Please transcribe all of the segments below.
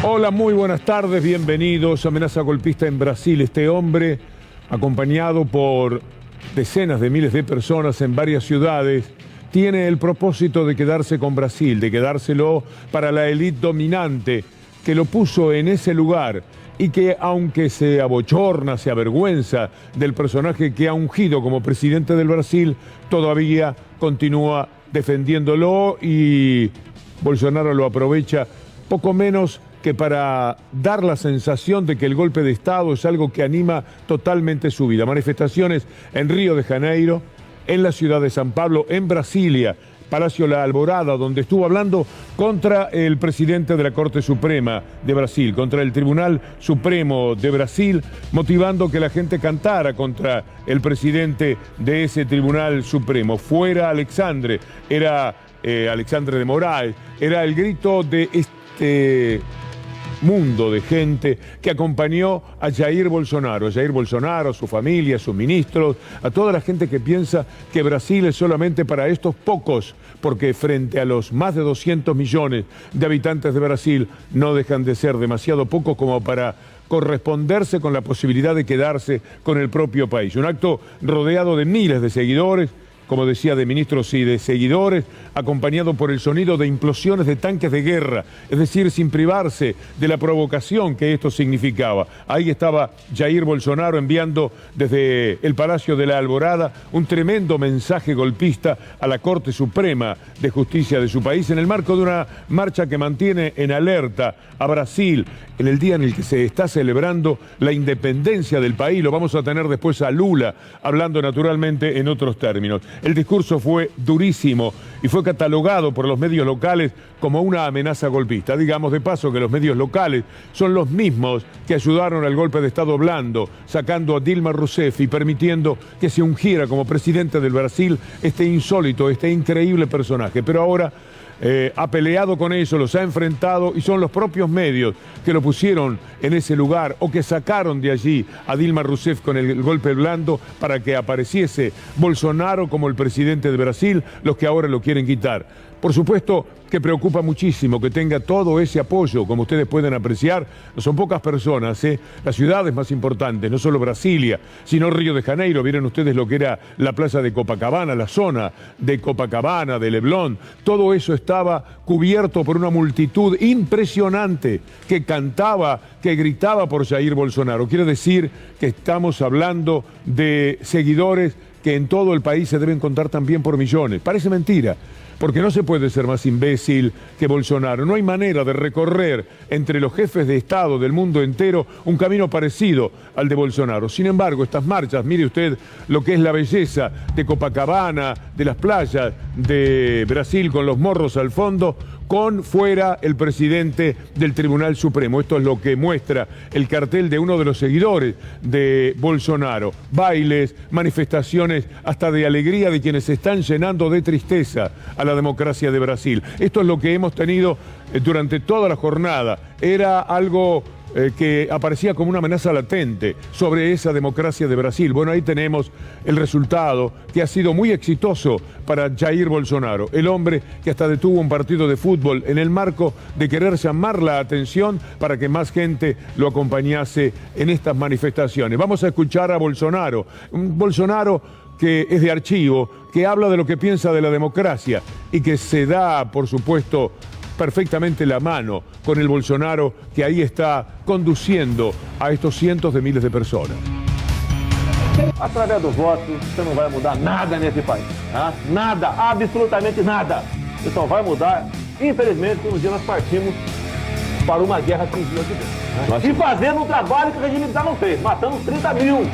Hola, muy buenas tardes, bienvenidos a Amenaza Golpista en Brasil. Este hombre, acompañado por decenas de miles de personas en varias ciudades, tiene el propósito de quedarse con Brasil, de quedárselo para la élite dominante que lo puso en ese lugar y que, aunque se abochorna, se avergüenza del personaje que ha ungido como presidente del Brasil, todavía continúa defendiéndolo y Bolsonaro lo aprovecha poco menos que para dar la sensación de que el golpe de Estado es algo que anima totalmente su vida. Manifestaciones en Río de Janeiro, en la ciudad de San Pablo, en Brasilia, Palacio La Alvorada, donde estuvo hablando contra el presidente de la Corte Suprema de Brasil, contra el Tribunal Supremo de Brasil, motivando que la gente cantara contra el presidente de ese Tribunal Supremo. Fuera Alexandre, era Alexandre de Moraes, era el grito de este mundo de gente que acompañó a Jair Bolsonaro, a su familia, a sus ministros, a toda la gente que piensa que Brasil es solamente para estos pocos, porque frente a los más de 200 millones de habitantes de Brasil no dejan de ser demasiado pocos como para corresponderse con la posibilidad de quedarse con el propio país. Un acto rodeado de miles de seguidores, como decía, de ministros y de seguidores, acompañado por el sonido de implosiones de tanques de guerra, es decir, sin privarse de la provocación que esto significaba. Ahí estaba Jair Bolsonaro enviando desde el Palacio de la Alvorada un tremendo mensaje golpista a la Corte Suprema de Justicia de su país, en el marco de una marcha que mantiene en alerta a Brasil en el día en el que se está celebrando la independencia del país. Lo vamos a tener después a Lula, hablando naturalmente en otros términos. El discurso fue durísimo y fue catalogado por los medios locales como una amenaza golpista. Digamos de paso que los medios locales son los mismos que ayudaron al golpe de Estado blando, sacando a Dilma Rousseff y permitiendo que se ungiera como presidente del Brasil este insólito, este increíble personaje. Pero ahora ha peleado con eso, los ha enfrentado y son los propios medios que lo pusieron en ese lugar o que sacaron de allí a Dilma Rousseff con el golpe blando para que apareciese Bolsonaro como el presidente de Brasil, los que ahora lo quieren quitar. Por supuesto que preocupa muchísimo que tenga todo ese apoyo, como ustedes pueden apreciar. No son pocas personas, las ciudades más importantes, no solo Brasilia, sino Río de Janeiro. Vieron ustedes lo que era la plaza de Copacabana, la zona de Copacabana, de Leblon. Todo eso estaba cubierto por una multitud impresionante que cantaba, que gritaba por Jair Bolsonaro. Quiere decir que estamos hablando de seguidores que en todo el país se deben contar también por millones. Parece mentira, porque no se puede ser más imbécil que Bolsonaro. No hay manera de recorrer entre los jefes de Estado del mundo entero un camino parecido al de Bolsonaro. Sin embargo, estas marchas, mire usted lo que es la belleza de Copacabana, de las playas de Brasil con los morros al fondo, con fuera el presidente del Tribunal Supremo. Esto es lo que muestra el cartel de uno de los seguidores de Bolsonaro. Bailes, manifestaciones hasta de alegría de quienes se están llenando de tristeza a la democracia de Brasil. Esto es lo que hemos tenido durante toda la jornada. Era algo que aparecía como una amenaza latente sobre esa democracia de Brasil. Bueno, ahí tenemos el resultado que ha sido muy exitoso para Jair Bolsonaro, el hombre que hasta detuvo un partido de fútbol en el marco de querer llamar la atención para que más gente lo acompañase en estas manifestaciones. Vamos a escuchar a Bolsonaro, un Bolsonaro que es de archivo, que habla de lo que piensa de la democracia y que se da, por supuesto, perfectamente la mano con el Bolsonaro que ahí está conduciendo a estos cientos de miles de personas. Através do voto, você não vai mudar nada nesse país. Tá? Nada, absolutamente nada. Você só vai mudar, infelizmente, que um dia nós partimos para uma guerra civil aqui dentro. E fazendo um trabalho que o regime militar não fez, matando 30 mil.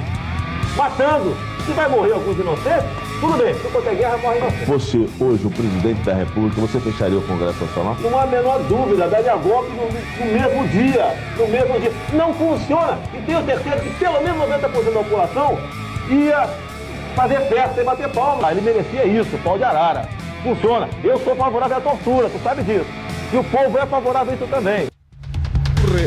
Matando. Se vai morrer alguns inocentes, tudo bem. Se qualquer guerra, morre inocente. Fosse hoje o presidente da República, você fecharia o Congresso Nacional? Não há a menor dúvida, daria golpe no mesmo dia. No mesmo dia. Não funciona. E tenho certeza que pelo menos 90% da população ia fazer festa e bater palma. Ele merecia isso, pau de arara. Funciona. Eu sou favorável à tortura, tu sabe disso. E o povo é favorável a isso também.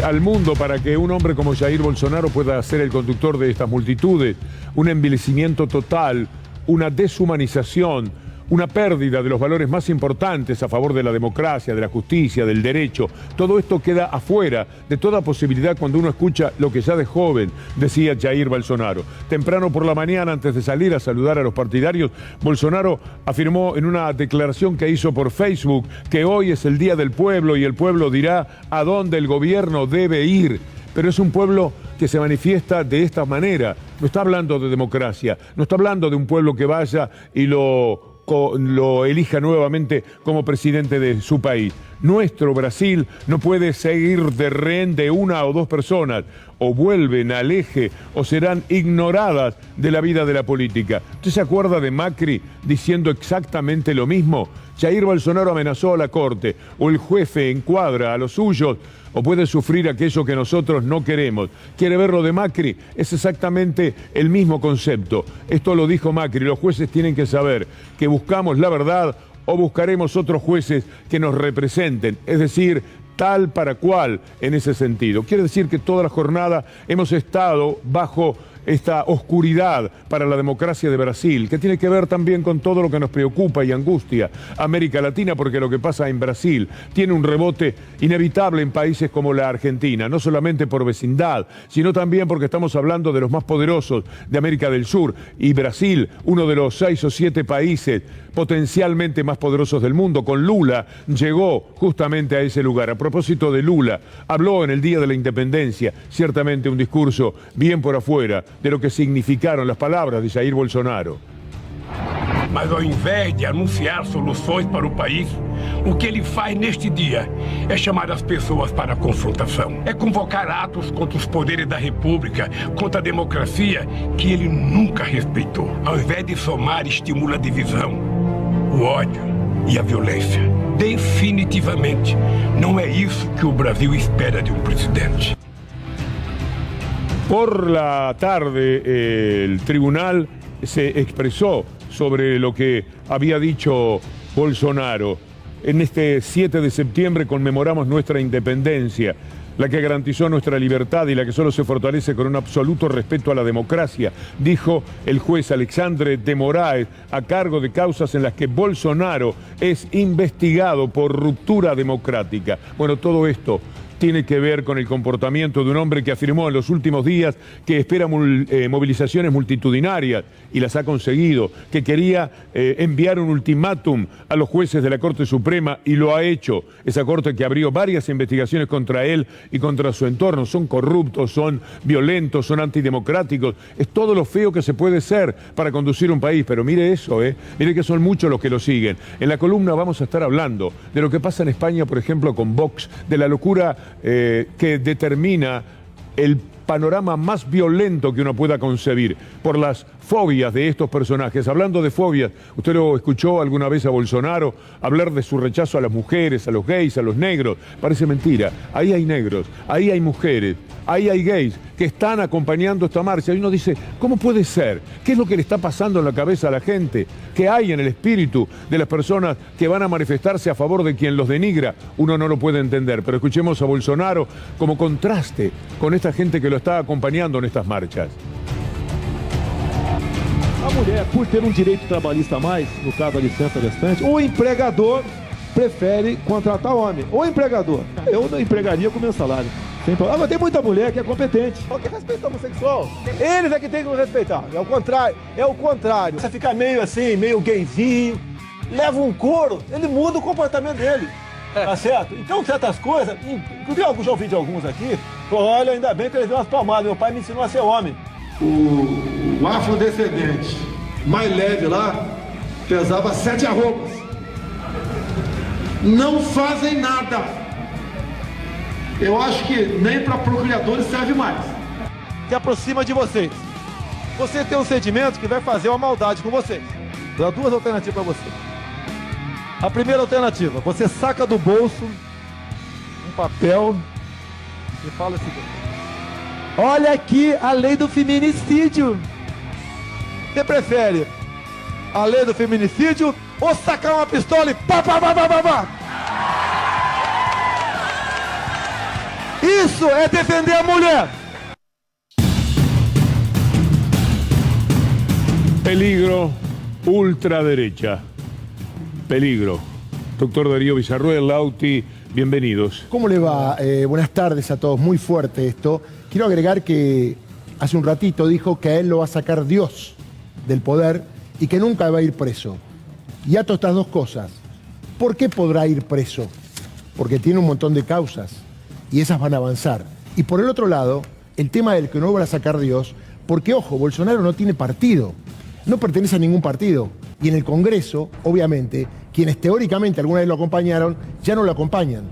Al mundo para que un hombre como Jair Bolsonaro pueda ser el conductor de estas multitudes, un envilecimiento total, una deshumanización, una pérdida de los valores más importantes a favor de la democracia, de la justicia, del derecho. Todo esto queda afuera de toda posibilidad cuando uno escucha lo que ya de joven decía Jair Bolsonaro. Temprano por la mañana, antes de salir a saludar a los partidarios, Bolsonaro afirmó en una declaración que hizo por Facebook que hoy es el Día del Pueblo y el pueblo dirá a dónde el gobierno debe ir. Pero es un pueblo que se manifiesta de esta manera. No está hablando de democracia, no está hablando de un pueblo que vaya y lo elija nuevamente como presidente de su país. Nuestro Brasil no puede seguir de rehén de una o dos personas. O vuelven al eje o serán ignoradas de la vida de la política. ¿Usted se acuerda de Macri diciendo exactamente lo mismo? Jair Bolsonaro amenazó a la corte, o el juez encuadra a los suyos, o puede sufrir aquello que nosotros no queremos. ¿Quiere ver lo de Macri? Es exactamente el mismo concepto. Esto lo dijo Macri, los jueces tienen que saber que buscamos la verdad o buscaremos otros jueces que nos representen, es decir, tal para cual en ese sentido. Quiere decir que toda la jornada hemos estado bajo esta oscuridad para la democracia de Brasil, que tiene que ver también con todo lo que nos preocupa y angustia América Latina, porque lo que pasa en Brasil tiene un rebote inevitable en países como la Argentina, no solamente por vecindad, sino también porque estamos hablando de los más poderosos de América del Sur, y Brasil, uno de los 6 o 7 países potencialmente más poderosos del mundo. Con Lula llegó justamente a ese lugar. A propósito de Lula, habló en el Día de la Independencia, ciertamente un discurso bien por afuera de lo que significaron las palabras de Jair Bolsonaro. Mas ao invés de anunciar soluções para o país, o que ele faz neste dia é chamar as pessoas para a confrontação. É convocar atos contra os poderes da República, contra a democracia que ele nunca respeitou. Ao invés de somar, estimula a divisão, o ódio e a violência. Definitivamente, não é isso que o Brasil espera de um presidente. Por la tarde, el tribunal se expresó sobre lo que había dicho Bolsonaro. En este 7 de septiembre conmemoramos nuestra independencia, la que garantizó nuestra libertad y la que solo se fortalece con un absoluto respeto a la democracia, dijo el juez Alexandre de Moraes, a cargo de causas en las que Bolsonaro es investigado por ruptura democrática. Bueno, todo esto tiene que ver con el comportamiento de un hombre que afirmó en los últimos días que espera movilizaciones multitudinarias y las ha conseguido, que quería enviar un ultimátum a los jueces de la Corte Suprema y lo ha hecho. Esa corte que abrió varias investigaciones contra él y contra su entorno. Son corruptos, son violentos, son antidemocráticos. Es todo lo feo que se puede ser para conducir un país. Pero mire eso, mire que son muchos los que lo siguen. En la columna vamos a estar hablando de lo que pasa en España, por ejemplo, con Vox, de la locura que determina el panorama más violento que uno pueda concebir por las fobias de estos personajes. Hablando de fobias, ¿usted lo escuchó alguna vez a Bolsonaro hablar de su rechazo a las mujeres, a los gays, a los negros? Parece mentira. Ahí hay negros, ahí hay mujeres, ahí hay gays que están acompañando esta marcha. Y uno dice, ¿cómo puede ser? ¿Qué es lo que le está pasando en la cabeza a la gente? ¿Qué hay en el espíritu de las personas que van a manifestarse a favor de quien los denigra? Uno no lo puede entender. Pero escuchemos a Bolsonaro como contraste con esta gente que lo está acompañando en estas marchas. A mulher, por ter direito trabalhista a mais, no caso da licença gestante, o empregador prefere contratar homem. O empregador. Eu não empregaria com meu salário. Mas tem muita mulher que é competente. Só que respeita o homossexual. Eles é que tem que respeitar. É o contrário. É o contrário. Você fica meio assim, meio gayzinho, leva um couro, ele muda o comportamento dele. Tá certo? Então, certas coisas, eu já ouvi de alguns aqui, olha, ainda bem que eles deu umas palmadas. Meu pai me ensinou a ser homem. O afrodescendente mais leve lá pesava 7 arrobas. Não fazem nada. Eu acho que nem para procriadores serve mais. Se aproxima de vocês. Você tem um sentimento que vai fazer uma maldade com vocês. Dá duas alternativas para você. A primeira alternativa, você saca do bolso um papel e fala assim: olha aqui a lei do feminicídio. Você prefere a lei do feminicídio ou sacar uma pistola e pá, pá, pá, pá, pá, pá? Isso é defender a mulher. Peligro, ultraderecha. peligro. Doctor Darío Villarruel, Lauti, bienvenidos. ¿Cómo le va? Buenas tardes a todos. Muy fuerte esto. Quiero agregar que hace un ratito dijo que a él lo va a sacar Dios del poder y que nunca va a ir preso. Y ato estas dos cosas. ¿Por qué podrá ir preso? Porque tiene un montón de causas y esas van a avanzar. Y por el otro lado, el tema del que no va a sacar Dios, porque ojo, Bolsonaro no tiene partido, no pertenece a ningún partido. Y en el Congreso, obviamente, quienes teóricamente alguna vez lo acompañaron, ya no lo acompañan.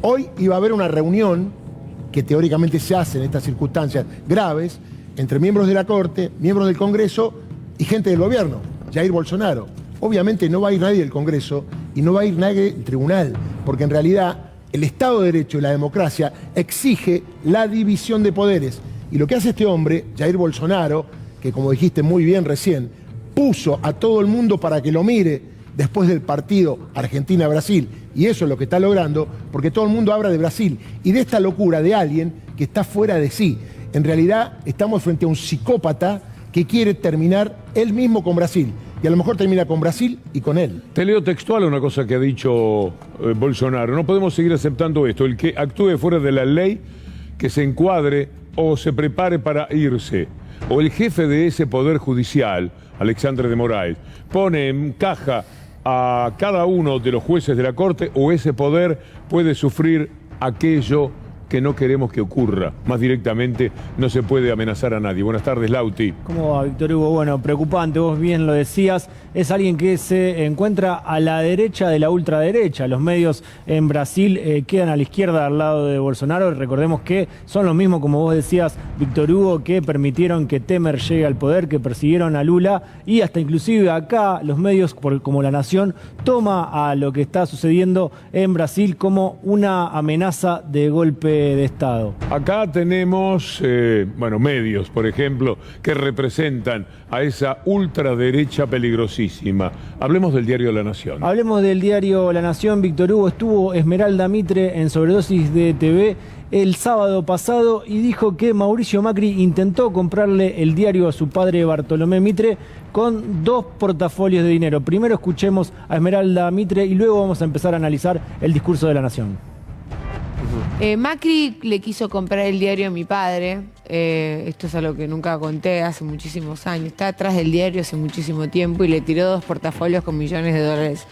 Hoy iba a haber una reunión que teóricamente se hace en estas circunstancias graves entre miembros de la Corte, miembros del Congreso y gente del gobierno, Jair Bolsonaro. Obviamente no va a ir nadie del Congreso y no va a ir nadie del tribunal, porque en realidad el Estado de Derecho y la democracia exige la división de poderes. Y lo que hace este hombre, Jair Bolsonaro, que como dijiste muy bien recién, puso a todo el mundo para que lo mire después del partido Argentina-Brasil, y eso es lo que está logrando, porque todo el mundo habla de Brasil y de esta locura de alguien que está fuera de sí. En realidad estamos frente a un psicópata que quiere terminar él mismo con Brasil, y a lo mejor termina con Brasil y con él. Te leo textual una cosa que ha dicho Bolsonaro. No podemos seguir aceptando esto. El que actúe fuera de la ley, que se encuadre o se prepare para irse. O el jefe de ese poder judicial, Alexandre de Moraes, pone en caja a cada uno de los jueces de la Corte, o ese poder puede sufrir aquello que no queremos que ocurra. Más directamente, no se puede amenazar a nadie. Buenas tardes, Lauti. ¿Cómo va, Víctor Hugo? Bueno, preocupante, vos bien lo decías. Es alguien que se encuentra a la derecha de la ultraderecha. Los medios en Brasil quedan a la izquierda al lado de Bolsonaro. Recordemos que son los mismos, como vos decías, Víctor Hugo, que permitieron que Temer llegue al poder, que persiguieron a Lula, y hasta inclusive acá los medios, como La Nación, toma a lo que está sucediendo en Brasil como una amenaza de golpe de Estado. Acá tenemos, medios, por ejemplo, que representan a esa ultraderecha peligrosísima. Hablemos del diario La Nación. Hablemos del diario La Nación. Víctor Hugo, estuvo Esmeralda Mitre en Sobredosis de TV el sábado pasado y dijo que Mauricio Macri intentó comprarle el diario a su padre Bartolomé Mitre con 2 portafolios de dinero. Primero escuchemos a Esmeralda Mitre y luego vamos a empezar a analizar el discurso de La Nación. Macri le quiso comprar el diario a mi padre. Esto es algo que nunca conté, hace muchísimos años. Está atrás del diario hace muchísimo tiempo y le tiró 2 portafolios con millones de dólares.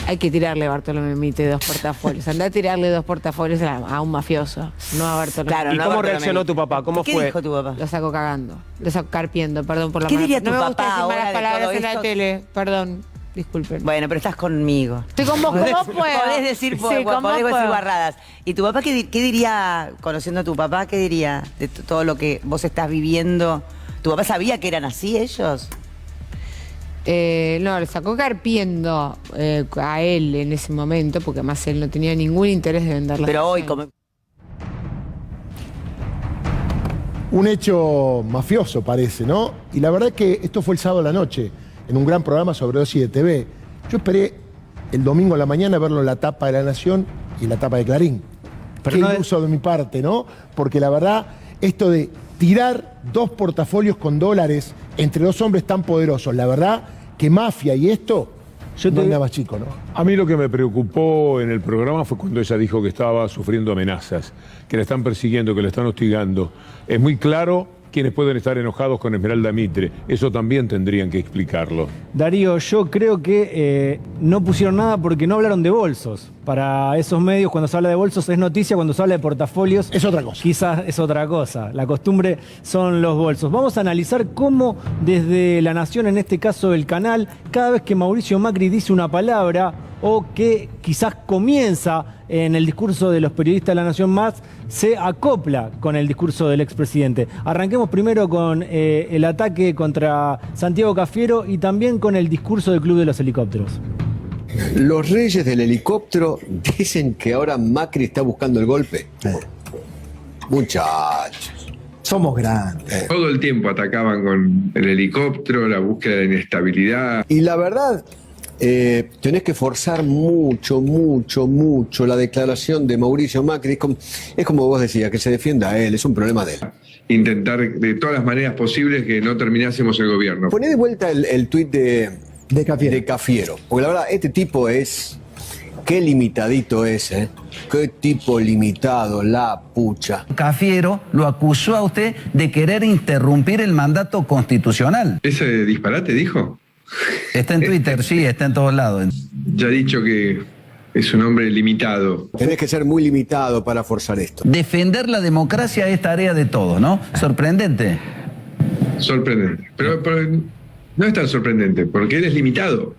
Hay que tirarle, Bartolomé Mitre, 2 portafolios. Andá a tirarle 2 portafolios a un mafioso, no a Bartolomé. Claro, ¿Y no cómo Bartolomé. reaccionó tu papá? ¿Cómo ¿Qué fue? dijo tu papá? Lo sacó cagando, lo sacó carpiendo, perdón por la ¿Qué diría tu no me papá gusta decir ahora malas de palabras todo en la esto? tele, perdón, disculpen. Bueno, pero estás conmigo. Estoy con vos, ¿cómo puedo? Podés decir, Sí, ¿cómo podés decir puedo? guarradas. ¿Y tu papá qué diría, conociendo a tu papá, qué diría de todo lo que vos estás viviendo? ¿Tu papá sabía que eran así ellos? No, le sacó carpiendo a él en ese momento, porque además él no tenía ningún interés de vender la Pero hoy, estación. Un hecho mafioso parece, ¿no? Y la verdad es que esto fue el sábado a la noche, en un gran programa Sobredosis de TV. Yo esperé el domingo a la mañana verlo en la tapa de La Nación y en la tapa de Clarín. Pero Qué no es- iluso de mi parte, ¿no? Porque la verdad, esto de tirar 2 portafolios con dólares entre 2 hombres tan poderosos, la verdad que mafia y esto, no hay nada más chico, ¿no? A mí lo que me preocupó en el programa fue cuando ella dijo que estaba sufriendo amenazas, que la están persiguiendo, que la están hostigando. Es muy claro quienes pueden estar enojados con Esmeralda Mitre. Eso también tendrían que explicarlo. Darío, yo creo que no pusieron nada porque no hablaron de bolsos. Para esos medios, cuando se habla de bolsos es noticia, cuando se habla de portafolios Es otra cosa. quizás es otra cosa. La costumbre son los bolsos. Vamos a analizar cómo desde La Nación, en este caso el canal, cada vez que Mauricio Macri dice una palabra o que quizás comienza en el discurso de los periodistas de La Nación Más, se acopla con el discurso del expresidente. Arranquemos primero con el ataque contra Santiago Cafiero y también con el discurso del Club de los Helicópteros. Los reyes del helicóptero dicen que ahora Macri está buscando el golpe. Muchachos. Somos grandes. Todo el tiempo atacaban con el helicóptero, la búsqueda de inestabilidad. Y la verdad, tenés que forzar mucho la declaración de Mauricio Macri. Es como vos decías, que se defienda a él, es un problema de él. Intentar de todas las maneras posibles que no terminásemos el gobierno. Poné de vuelta el tuit de De Cafiero. Porque la verdad, este tipo es... Qué limitadito es, ¿eh? Qué tipo limitado, la pucha. Cafiero lo acusó a usted de querer interrumpir el mandato constitucional. ¿Ese disparate dijo? Está en Twitter, sí, está en todos lados. Ya ha dicho que es un hombre limitado. Tenés que ser muy limitado para forzar esto. Defender la democracia es tarea de todos, ¿no? Sorprendente. Sorprendente. Pero no es tan sorprendente, porque él es limitado.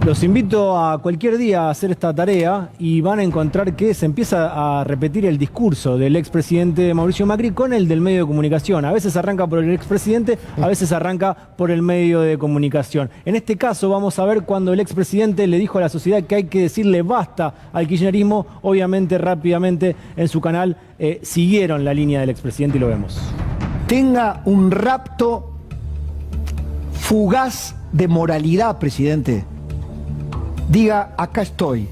Los invito a cualquier día a hacer esta tarea y van a encontrar que se empieza a repetir el discurso del expresidente Mauricio Macri con el del medio de comunicación. A veces arranca por el expresidente, a veces arranca por el medio de comunicación. En este caso vamos a ver cuando el expresidente le dijo a la sociedad que hay que decirle basta al kirchnerismo. Obviamente, rápidamente en su canal siguieron la línea del expresidente y lo vemos. Tenga un rapto fugaz de moralidad, presidente. Diga, acá estoy,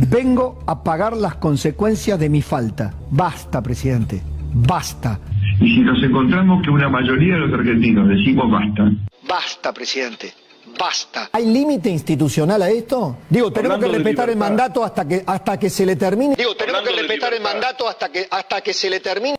vengo a pagar las consecuencias de mi falta. Basta, presidente, basta. Y si nos encontramos que una mayoría de los argentinos decimos basta. Basta, presidente, basta. ¿Hay límite institucional a esto? Digo, tenemos que respetar el mandato hasta que se le termine. Digo, tenemos que respetar el mandato hasta que se le termine.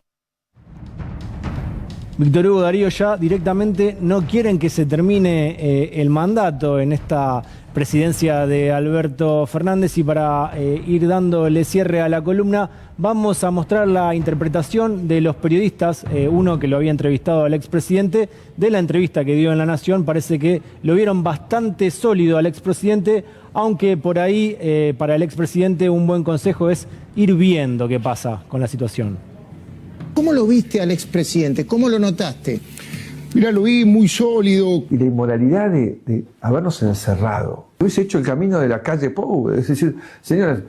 Víctor Hugo, Darío, ya directamente no quieren que se termine el mandato en esta presidencia de Alberto Fernández, y para ir dándole cierre a la columna vamos a mostrar la interpretación de los periodistas, uno que lo había entrevistado al expresidente, de la entrevista que dio en La Nación. Parece que lo vieron bastante sólido al expresidente, aunque por ahí para el expresidente un buen consejo es ir viendo qué pasa con la situación. ¿Cómo lo viste al expresidente? ¿Cómo lo notaste? Mira, lo vi muy sólido. Y la inmoralidad de habernos encerrado. Hubiese hecho el camino de la calle Pou. Es decir, señores,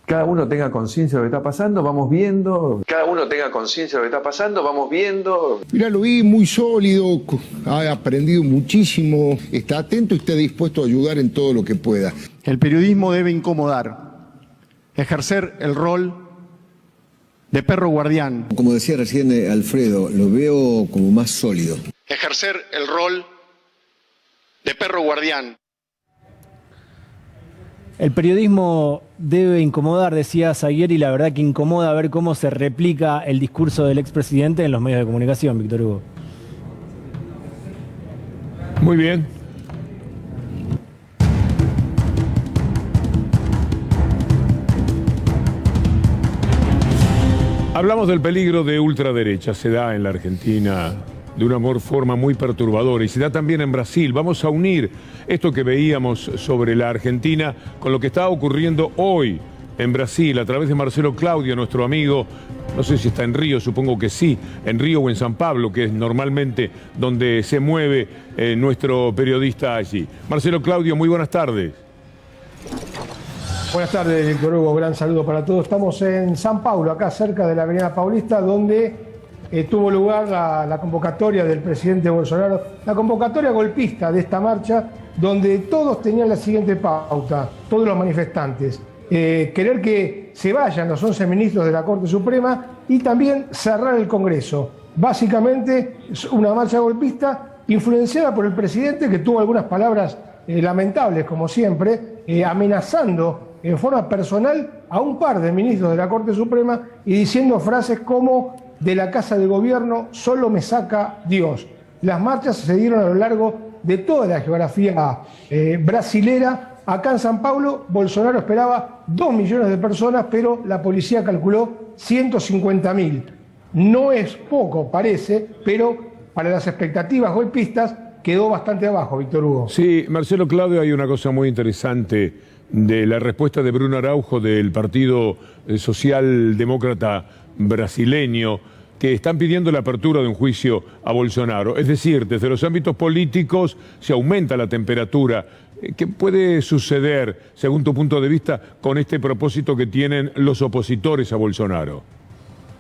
cada uno tenga conciencia de lo que está pasando, vamos viendo. Cada uno tenga conciencia de lo que está pasando, vamos viendo. Mira, lo vi muy sólido, ha aprendido muchísimo, está atento y está dispuesto a ayudar en todo lo que pueda. El periodismo debe incomodar, ejercer el rol de perro guardián. Como decía recién Alfredo, lo veo como más sólido. Ejercer el rol de perro guardián. El periodismo debe incomodar, decía Zaguier, y la verdad que incomoda ver cómo se replica el discurso del expresidente en los medios de comunicación, Víctor Hugo. Muy bien. Hablamos del peligro de ultraderecha. Se da en la Argentina de una forma muy perturbadora y se da también en Brasil. Vamos a unir esto que veíamos sobre la Argentina con lo que está ocurriendo hoy en Brasil a través de Marcelo Claudio, nuestro amigo. No sé si está en Río, supongo que sí, en Río o en San Pablo, que es normalmente donde se mueve nuestro periodista allí. Marcelo Claudio, muy buenas tardes. Buenas tardes, Víctor Hugo, gran saludo para todos. Estamos en San Paulo, acá cerca de la Avenida Paulista, donde tuvo lugar la convocatoria del presidente Bolsonaro, la convocatoria golpista de esta marcha, donde todos tenían la siguiente pauta, todos los manifestantes: querer que se vayan los 11 ministros de la Corte Suprema y también cerrar el Congreso. Básicamente es una marcha golpista influenciada por el presidente, que tuvo algunas palabras lamentables, como siempre, amenazando en forma personal a un par de ministros de la Corte Suprema y diciendo frases como: de la Casa de Gobierno solo me saca Dios. Las marchas se dieron a lo largo de toda la geografía brasilera. Acá en San Paulo, Bolsonaro esperaba 2 millones de personas, pero la policía calculó 150.000. No es poco, parece, pero para las expectativas golpistas quedó bastante abajo, Víctor Hugo. Sí, Marcelo Claudio, hay una cosa muy interesante de la respuesta de Bruno Araujo del Partido Socialdemócrata brasileño, que están pidiendo la apertura de un juicio a Bolsonaro. Es decir, desde los ámbitos políticos se aumenta la temperatura. ¿Qué puede suceder, según tu punto de vista, con este propósito que tienen los opositores a Bolsonaro?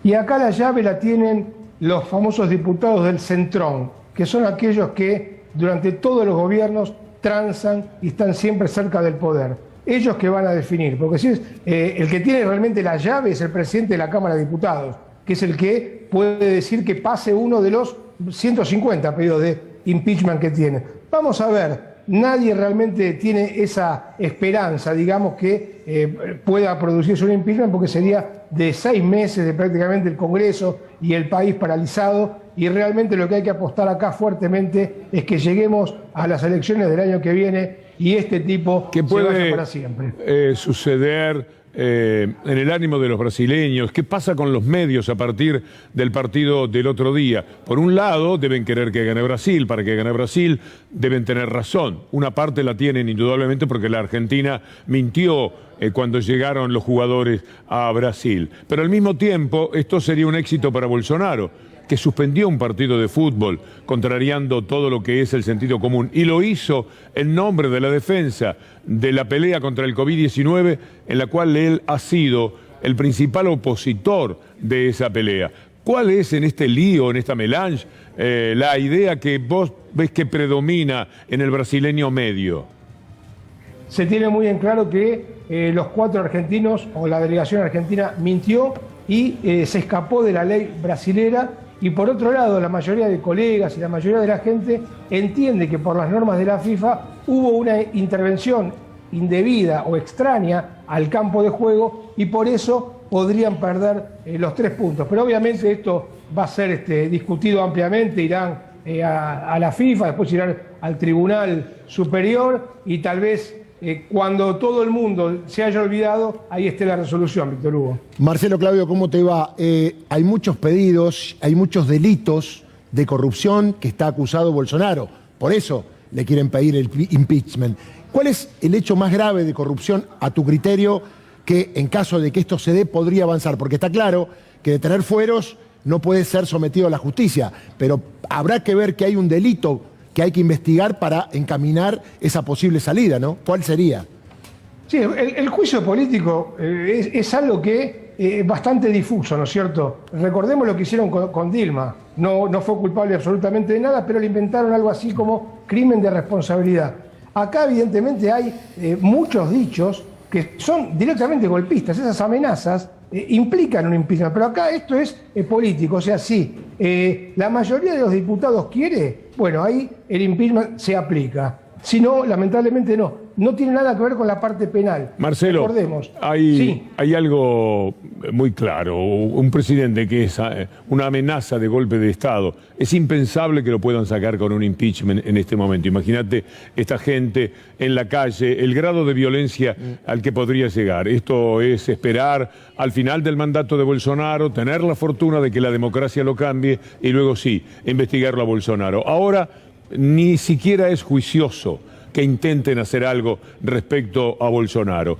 Y acá la llave la tienen los famosos diputados del Centrón, que son aquellos que durante todos los gobiernos transan y están siempre cerca del poder. Ellos que van a definir, porque si es, el que tiene realmente la llave es el presidente de la Cámara de Diputados, que es el que puede decir que pase uno de los 150 pedidos de impeachment que tiene. Vamos a ver. Nadie realmente tiene esa esperanza, digamos, que pueda producirse un impeachment, porque sería de 6 meses de prácticamente el Congreso y el país paralizado, y realmente lo que hay que apostar acá fuertemente es que lleguemos a las elecciones del año que viene y este tipo se vaya para siempre. Suceder en el ánimo de los brasileños? ¿Qué pasa con los medios a partir del partido del otro día? Por un lado, deben querer que gane Brasil. Para que gane Brasil, deben tener razón. Una parte la tienen indudablemente porque la Argentina mintió cuando llegaron los jugadores a Brasil. Pero al mismo tiempo, esto sería un éxito para Bolsonaro, que suspendió un partido de fútbol, contrariando todo lo que es el sentido común. Y lo hizo en nombre de la defensa de la pelea contra el COVID-19, en la cual él ha sido el principal opositor de esa pelea. ¿Cuál es en este lío, en esta melange, la idea que vos ves que predomina en el brasileño medio? Se tiene muy en claro que los 4 argentinos, o la delegación argentina, mintió y se escapó de la ley brasilera. Y por otro lado, la mayoría de colegas y la mayoría de la gente entiende que por las normas de la FIFA hubo una intervención indebida o extraña al campo de juego y por eso podrían perder los 3 puntos. Pero obviamente esto va a ser discutido ampliamente, irán a la FIFA, después irán al Tribunal Superior y tal vez cuando todo el mundo se haya olvidado, ahí esté la resolución, Víctor Hugo. Marcelo, Claudio, ¿cómo te va? Hay muchos pedidos, hay muchos delitos de corrupción que está acusado Bolsonaro. Por eso le quieren pedir el impeachment. ¿Cuál es el hecho más grave de corrupción, a tu criterio, que en caso de que esto se dé podría avanzar? Porque está claro que de tener fueros no puede ser sometido a la justicia, pero habrá que ver que hay un delito que hay que investigar para encaminar esa posible salida, ¿no? ¿Cuál sería? Sí, el juicio político es algo que es bastante difuso, ¿no es cierto? Recordemos lo que hicieron con Dilma. No fue culpable absolutamente de nada, pero le inventaron algo así como crimen de responsabilidad. Acá evidentemente hay muchos dichos que son directamente golpistas. Esas amenazas implican un impeachment, pero acá esto es político, o sea, sí, la mayoría de los diputados quiere, bueno, ahí el impeachment se aplica. Si no, lamentablemente no tiene nada que ver con la parte penal. Marcelo, recordemos. Hay algo muy claro. Un presidente que es una amenaza de golpe de Estado, es impensable que lo puedan sacar con un impeachment en este momento. Imagínate esta gente en la calle, el grado de violencia al que podría llegar. Esto es esperar al final del mandato de Bolsonaro, tener la fortuna de que la democracia lo cambie y luego sí, investigarlo a Bolsonaro. Ahora ni siquiera es juicioso que intenten hacer algo respecto a Bolsonaro.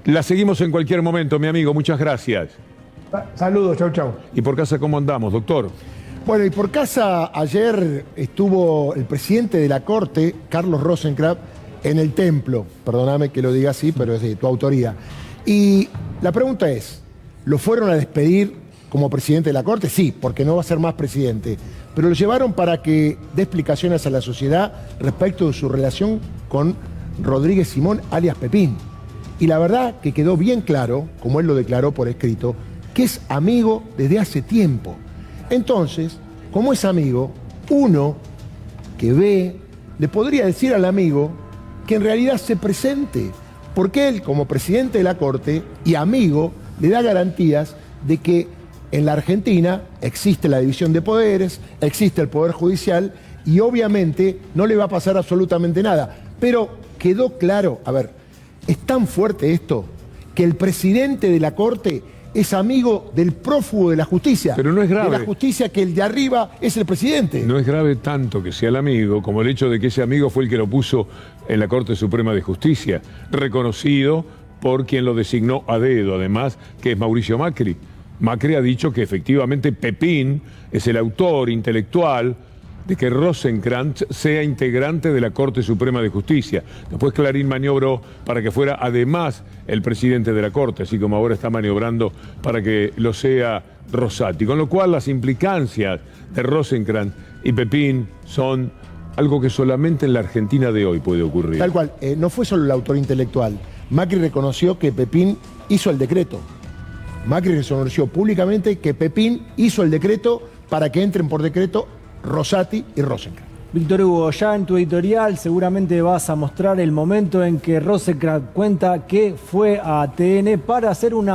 La seguimos en cualquier momento, mi amigo. Muchas gracias. Saludos, chau. ¿Y por casa cómo andamos, doctor? Bueno, y por casa ayer estuvo el presidente de la Corte, Carlos Rosenkrantz, en el templo. Perdóname que lo diga así, pero es de tu autoría. Y la pregunta es, ¿lo fueron a despedir como presidente de la Corte? Sí, porque no va a ser más presidente. Pero lo llevaron para que dé explicaciones a la sociedad respecto de su relación con Rodríguez Simón, alias Pepín. Y la verdad que quedó bien claro, como él lo declaró por escrito, que es amigo desde hace tiempo. Entonces, como es amigo, uno que ve, le podría decir al amigo que en realidad se presente, porque él, como presidente de la Corte y amigo, le da garantías de que en la Argentina existe la división de poderes, existe el Poder Judicial y obviamente no le va a pasar absolutamente nada. Pero quedó claro, a ver, es tan fuerte esto que el presidente de la Corte es amigo del prófugo de la justicia. Pero no es grave. De la justicia, que el de arriba es el presidente. No es grave tanto que sea el amigo, como el hecho de que ese amigo fue el que lo puso en la Corte Suprema de Justicia, reconocido por quien lo designó a dedo, además, que es Mauricio Macri. Macri ha dicho que efectivamente Pepín es el autor intelectual de que Rosenkrantz sea integrante de la Corte Suprema de Justicia. Después Clarín maniobró para que fuera además el presidente de la Corte, así como ahora está maniobrando para que lo sea Rosati. Con lo cual las implicancias de Rosenkrantz y Pepín son algo que solamente en la Argentina de hoy puede ocurrir. Tal cual, no fue solo el autor intelectual. Macri reconoció que Pepín hizo el decreto. Macri reconoció públicamente que Pepín hizo el decreto para que entren por decreto Rosati y Rosenkrantz. Víctor Hugo, ya en tu editorial seguramente vas a mostrar el momento en que Rosenkrantz cuenta que fue a TN para hacer un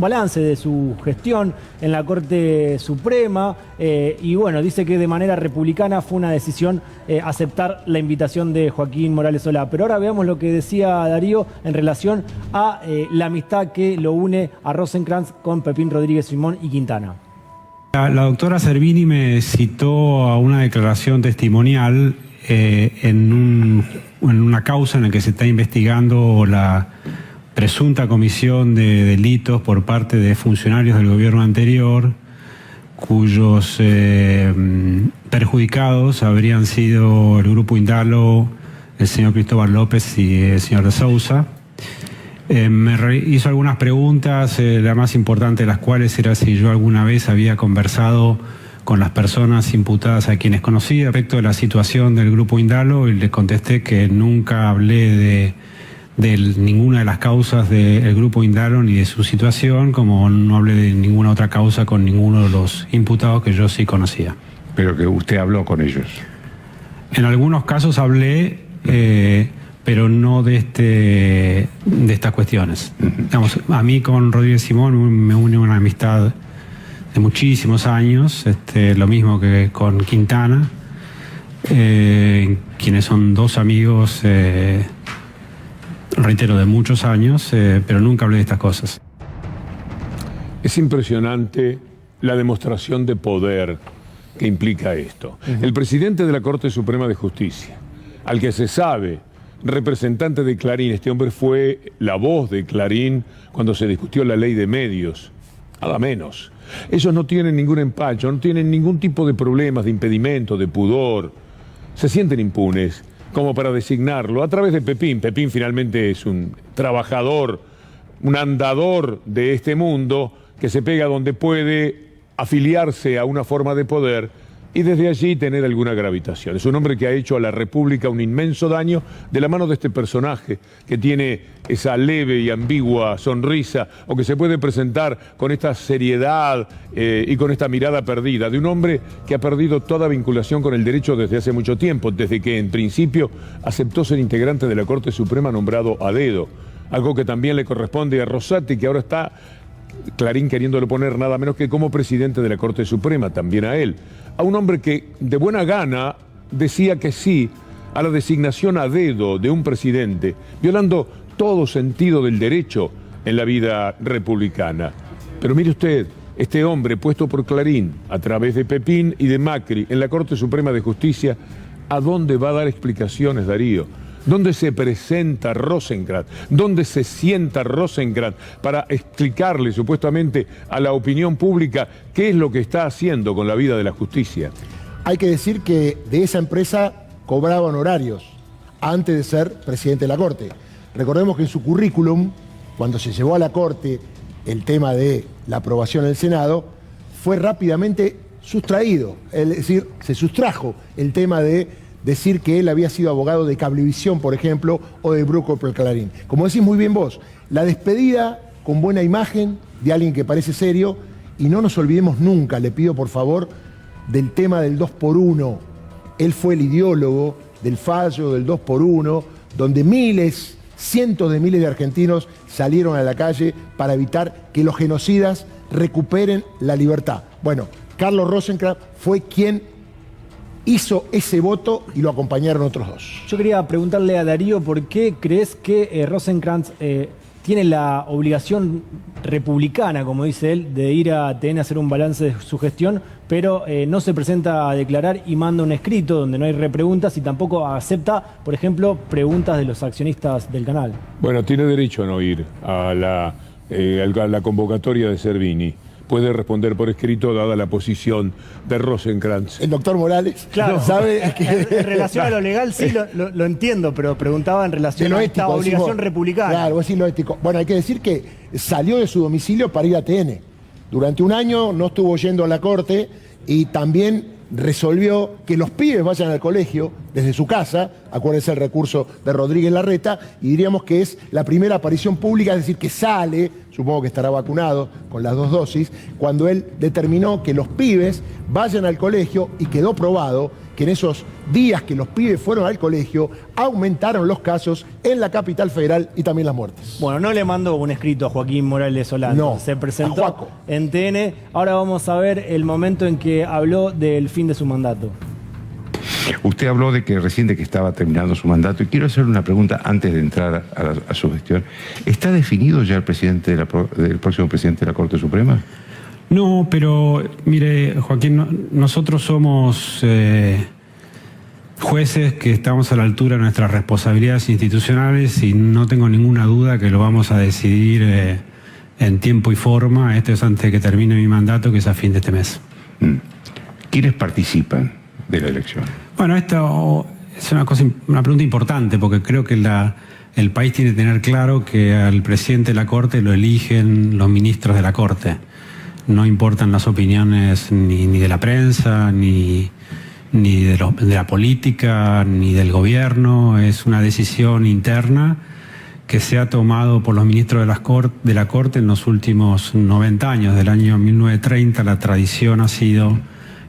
balance de su gestión en la Corte Suprema y bueno, dice que de manera republicana fue una decisión aceptar la invitación de Joaquín Morales Solá. Pero ahora veamos lo que decía Darío en relación a la amistad que lo une a Rosenkrantz con Pepín Rodríguez Simón y Quintana. La doctora Servini me citó a una declaración testimonial en una causa en la que se está investigando la presunta comisión de delitos por parte de funcionarios del gobierno anterior, cuyos perjudicados habrían sido el Grupo Indalo, el señor Cristóbal López y el señor de Sousa. Me hizo algunas preguntas, la más importante de las cuales era si yo alguna vez había conversado con las personas imputadas a quienes conocí respecto de la situación del Grupo Indalo, y le contesté que nunca hablé de ninguna de las causas del Grupo Indalo ni de su situación, como no hablé de ninguna otra causa con ninguno de los imputados que yo sí conocía. Pero que usted habló con ellos. En algunos casos hablé, pero no de estas cuestiones. Digamos, a mí con Rodríguez Simón me une una amistad de muchísimos años, lo mismo que con Quintana, quienes son dos amigos, reitero, de muchos años, pero nunca hablé de estas cosas. Es impresionante la demostración de poder que implica esto. El presidente de la Corte Suprema de Justicia, al que se sabe representante de Clarín, este hombre fue la voz de Clarín cuando se discutió la ley de medios, nada menos. Ellos no tienen ningún empacho, no tienen ningún tipo de problemas, de impedimento, de pudor. Se sienten impunes como para designarlo a través de Pepín. Pepín finalmente es un trabajador, un andador de este mundo que se pega donde puede afiliarse a una forma de poder y desde allí tener alguna gravitación. Es un hombre que ha hecho a la República un inmenso daño de la mano de este personaje que tiene esa leve y ambigua sonrisa, o que se puede presentar con esta seriedad y con esta mirada perdida, de un hombre que ha perdido toda vinculación con el derecho desde hace mucho tiempo, desde que en principio aceptó ser integrante de la Corte Suprema nombrado a dedo, algo que también le corresponde a Rosati, que ahora está Clarín queriéndolo poner nada menos que como presidente de la Corte Suprema, también a él. A un hombre que de buena gana decía que sí a la designación a dedo de un presidente, violando todo sentido del derecho en la vida republicana. Pero mire usted, este hombre puesto por Clarín, a través de Pepín y de Macri, en la Corte Suprema de Justicia, ¿a dónde va a dar explicaciones, Darío? ¿Dónde se presenta Rosenkrantz? ¿Dónde se sienta Rosenkrantz para explicarle supuestamente a la opinión pública qué es lo que está haciendo con la vida de la justicia? Hay que decir que de esa empresa cobraba honorarios antes de ser presidente de la Corte. Recordemos que en su currículum, cuando se llevó a la Corte el tema de la aprobación en el Senado, fue rápidamente sustraído, es decir, se sustrajo el tema de decir que él había sido abogado de Cablevisión, por ejemplo, o de Bruco por Clarín. Como decís muy bien vos, la despedida con buena imagen de alguien que parece serio, y no nos olvidemos nunca, le pido por favor, del tema del 2x1. Él fue el ideólogo del fallo del 2x1, donde miles, cientos de miles de argentinos salieron a la calle para evitar que los genocidas recuperen la libertad. Bueno, Carlos Rosenkrantz fue quien hizo ese voto y lo acompañaron otros dos. Yo quería preguntarle a Darío por qué crees que Rosenkrantz tiene la obligación republicana, como dice él, de ir a TN a hacer un balance de su gestión, pero no se presenta a declarar y manda un escrito donde no hay repreguntas y tampoco acepta, por ejemplo, preguntas de los accionistas del canal. Bueno, tiene derecho a no ir a la convocatoria de Servini. Puede responder por escrito dada la posición de Rosenkrantz. El doctor Morales, claro, sabe que... en relación a lo legal sí lo entiendo, pero preguntaba en relación a esta obligación republicana. Claro, es lo ético. Bueno, hay que decir que salió de su domicilio para ir a TN. Durante un año no estuvo yendo a la Corte y también resolvió que los pibes vayan al colegio desde su casa, acuérdense el recurso de Rodríguez Larreta, y diríamos que es la primera aparición pública, es decir, que sale, supongo que estará vacunado con las 2 dosis, cuando él determinó que los pibes vayan al colegio y quedó probado que en esos días que los pibes fueron al colegio, aumentaron los casos en la capital federal y también las muertes. Bueno, no le mandó un escrito a Joaquín Morales Solano. No, se presentó en TN. Ahora vamos a ver el momento en que habló del fin de su mandato. Usted habló de que recién que estaba terminando su mandato y quiero hacerle una pregunta antes de entrar a su gestión. ¿Está definido ya el presidente del próximo presidente de la Corte Suprema? No, pero mire, Joaquín, nosotros somos jueces que estamos a la altura de nuestras responsabilidades institucionales y no tengo ninguna duda que lo vamos a decidir en tiempo y forma. Esto es antes de que termine mi mandato, que es a fin de este mes. ¿Quiénes participan de la elección? Bueno, esto es una pregunta importante porque creo que el país tiene que tener claro que al presidente de la Corte lo eligen los ministros de la Corte. No importan las opiniones ni de la prensa, ni de la política, ni del gobierno. Es una decisión interna que se ha tomado por los ministros de la Corte en los últimos 90 años. Del año 1930 la tradición ha sido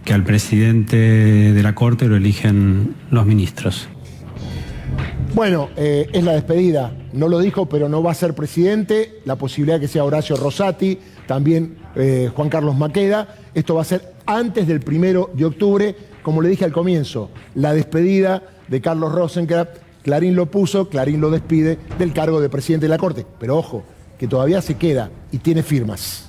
que al presidente de la Corte lo eligen los ministros. Bueno, es la despedida. No lo dijo, pero no va a ser presidente. La posibilidad de que sea Horacio Rosati, también Juan Carlos Maqueda. Esto va a ser antes del 1 de octubre. Como le dije al comienzo, la despedida de Carlos Rosenkrantz. Clarín lo puso, Clarín lo despide del cargo de presidente de la Corte. Pero ojo, que todavía se queda y tiene firmas.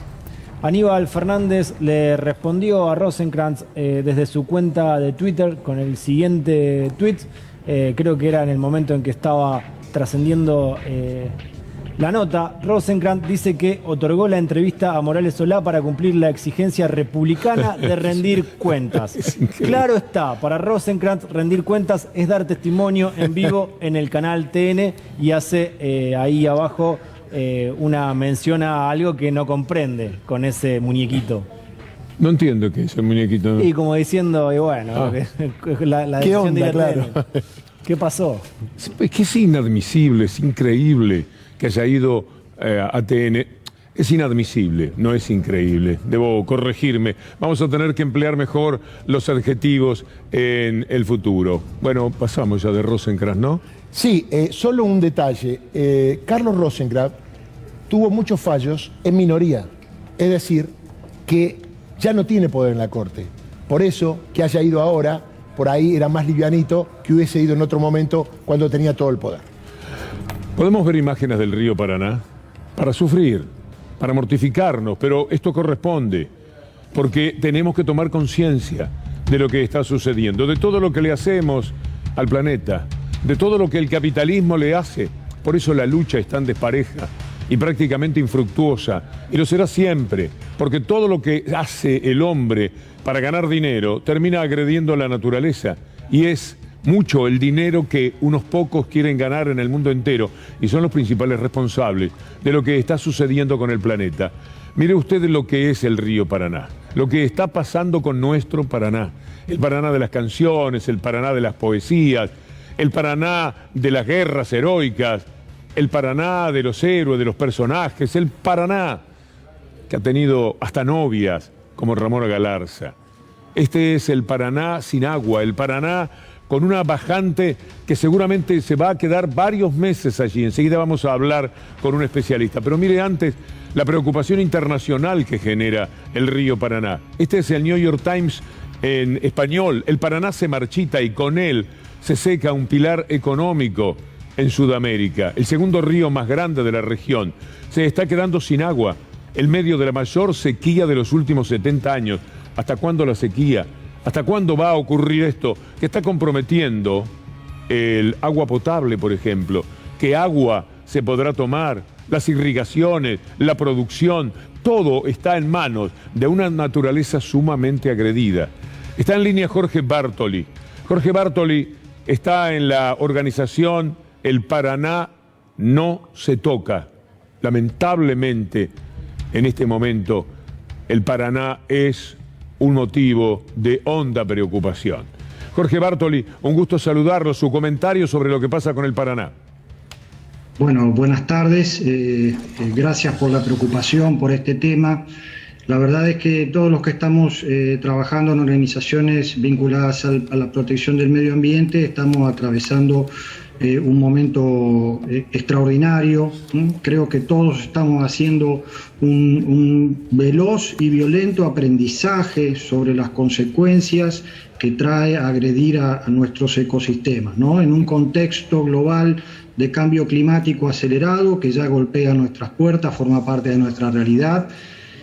Aníbal Fernández le respondió a Rosenkrantz desde su cuenta de Twitter con el siguiente tweet. Creo que era en el momento en que estaba trascendiendo la nota. Rosenkrantz dice que otorgó la entrevista a Morales Solá para cumplir la exigencia republicana de rendir cuentas. Claro está, para Rosenkrantz rendir cuentas es dar testimonio en vivo en el canal TN y hace ahí abajo una mención a algo que no comprende con ese muñequito. No entiendo qué es el muñequito. ¿No? Y como diciendo, y bueno, la ¿qué decisión onda, de claro? ¿Qué pasó? Es que es inadmisible, es increíble que haya ido a TN. Es inadmisible, no es increíble. Debo corregirme. Vamos a tener que emplear mejor los adjetivos en el futuro. Bueno, pasamos ya de Rosenkrantz, ¿no? Sí, solo un detalle. Carlos Rosenkrantz tuvo muchos fallos en minoría. Es decir, que ya no tiene poder en la Corte. Por eso, que haya ido ahora, por ahí era más livianito que hubiese ido en otro momento cuando tenía todo el poder. Podemos ver imágenes del río Paraná para sufrir, para mortificarnos, pero esto corresponde, porque tenemos que tomar conciencia de lo que está sucediendo, de todo lo que le hacemos al planeta, de todo lo que el capitalismo le hace. Por eso la lucha es tan despareja y prácticamente infructuosa, y lo será siempre, porque todo lo que hace el hombre para ganar dinero termina agrediendo a la naturaleza, y es mucho el dinero que unos pocos quieren ganar en el mundo entero, y son los principales responsables de lo que está sucediendo con el planeta. Mire usted lo que es el río Paraná, lo que está pasando con nuestro Paraná, el Paraná de las canciones, el Paraná de las poesías, el Paraná de las guerras heroicas, el Paraná de los héroes, de los personajes, el Paraná que ha tenido hasta novias como Ramona Galarza. Este es el Paraná sin agua, el Paraná con una bajante que seguramente se va a quedar varios meses allí. Enseguida vamos a hablar con un especialista. Pero mire antes la preocupación internacional que genera el río Paraná. Este es el New York Times en español. El Paraná se marchita y con él se seca un pilar económico en Sudamérica. El segundo río más grande de la región se está quedando sin agua en medio de la mayor sequía de los últimos 70 años. ¿Hasta cuándo la sequía? ¿Hasta cuándo va a ocurrir esto que está comprometiendo el agua potable, por ejemplo? ¿Qué agua se podrá tomar? Las irrigaciones, la producción, todo está en manos de una naturaleza sumamente agredida. Está en línea Jorge Bartoli. Jorge Bartoli está en la organización El Paraná No Se Toca. Lamentablemente, en este momento, el Paraná es un motivo de honda preocupación. Jorge Bartoli, un gusto saludarlo. Su comentario sobre lo que pasa con el Paraná. Bueno, buenas tardes. Gracias por la preocupación por este tema. La verdad es que todos los que estamos trabajando en organizaciones vinculadas a la protección del medio ambiente estamos atravesando un momento extraordinario. Creo que todos estamos haciendo un veloz y violento aprendizaje sobre las consecuencias que trae agredir a nuestros ecosistemas, ¿no? En un contexto global de cambio climático acelerado que ya golpea nuestras puertas, forma parte de nuestra realidad.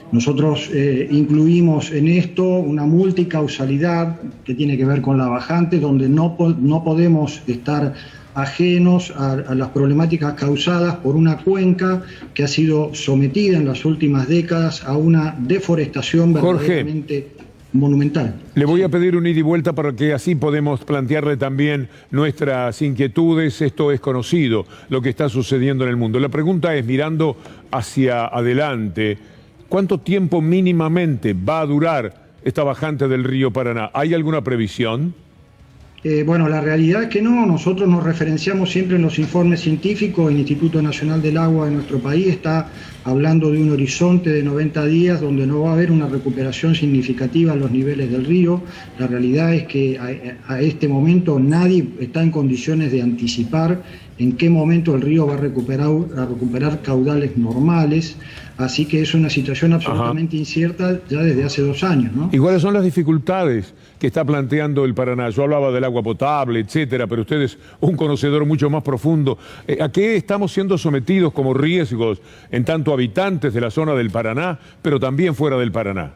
Nosotros incluimos en esto una multicausalidad que tiene que ver con la bajante, donde no podemos estar ajenos a las problemáticas causadas por una cuenca que ha sido sometida en las últimas décadas a una deforestación verdaderamente monumental. Le voy a pedir un ida y vuelta para que así podemos plantearle también nuestras inquietudes. Esto es conocido, lo que está sucediendo en el mundo. La pregunta es, mirando hacia adelante, ¿cuánto tiempo mínimamente va a durar esta bajante del río Paraná? ¿Hay alguna previsión? Bueno, la realidad es que no. Nosotros nos referenciamos siempre en los informes científicos. El Instituto Nacional del Agua de nuestro país está hablando de un horizonte de 90 días donde no va a haber una recuperación significativa en los niveles del río. La realidad es que a este momento nadie está en condiciones de anticipar en qué momento el río va a recuperar caudales normales. Así que es una situación absolutamente incierta ya desde hace 2 años, ¿no? ¿Y cuáles son las dificultades que está planteando el Paraná? Yo hablaba del agua potable, etcétera, pero usted es un conocedor mucho más profundo. ¿A qué estamos siendo sometidos como riesgos en tanto habitantes de la zona del Paraná, pero también fuera del Paraná?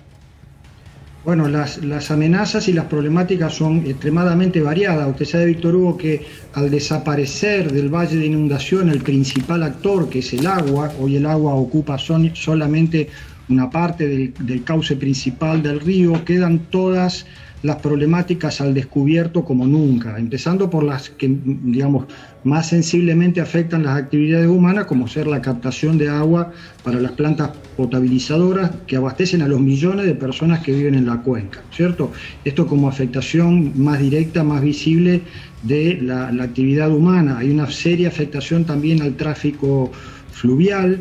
Bueno, las amenazas y las problemáticas son extremadamente variadas. Usted sabe, Víctor Hugo, que al desaparecer del valle de inundación el principal actor, que es el agua, hoy el agua ocupa solamente una parte del cauce principal del río, quedan todas las problemáticas al descubierto como nunca, empezando por las que, digamos, más sensiblemente afectan las actividades humanas, como ser la captación de agua para las plantas potabilizadoras que abastecen a los millones de personas que viven en la cuenca, ¿cierto? Esto como afectación más directa, más visible de la actividad humana. Hay una seria afectación también al tráfico fluvial,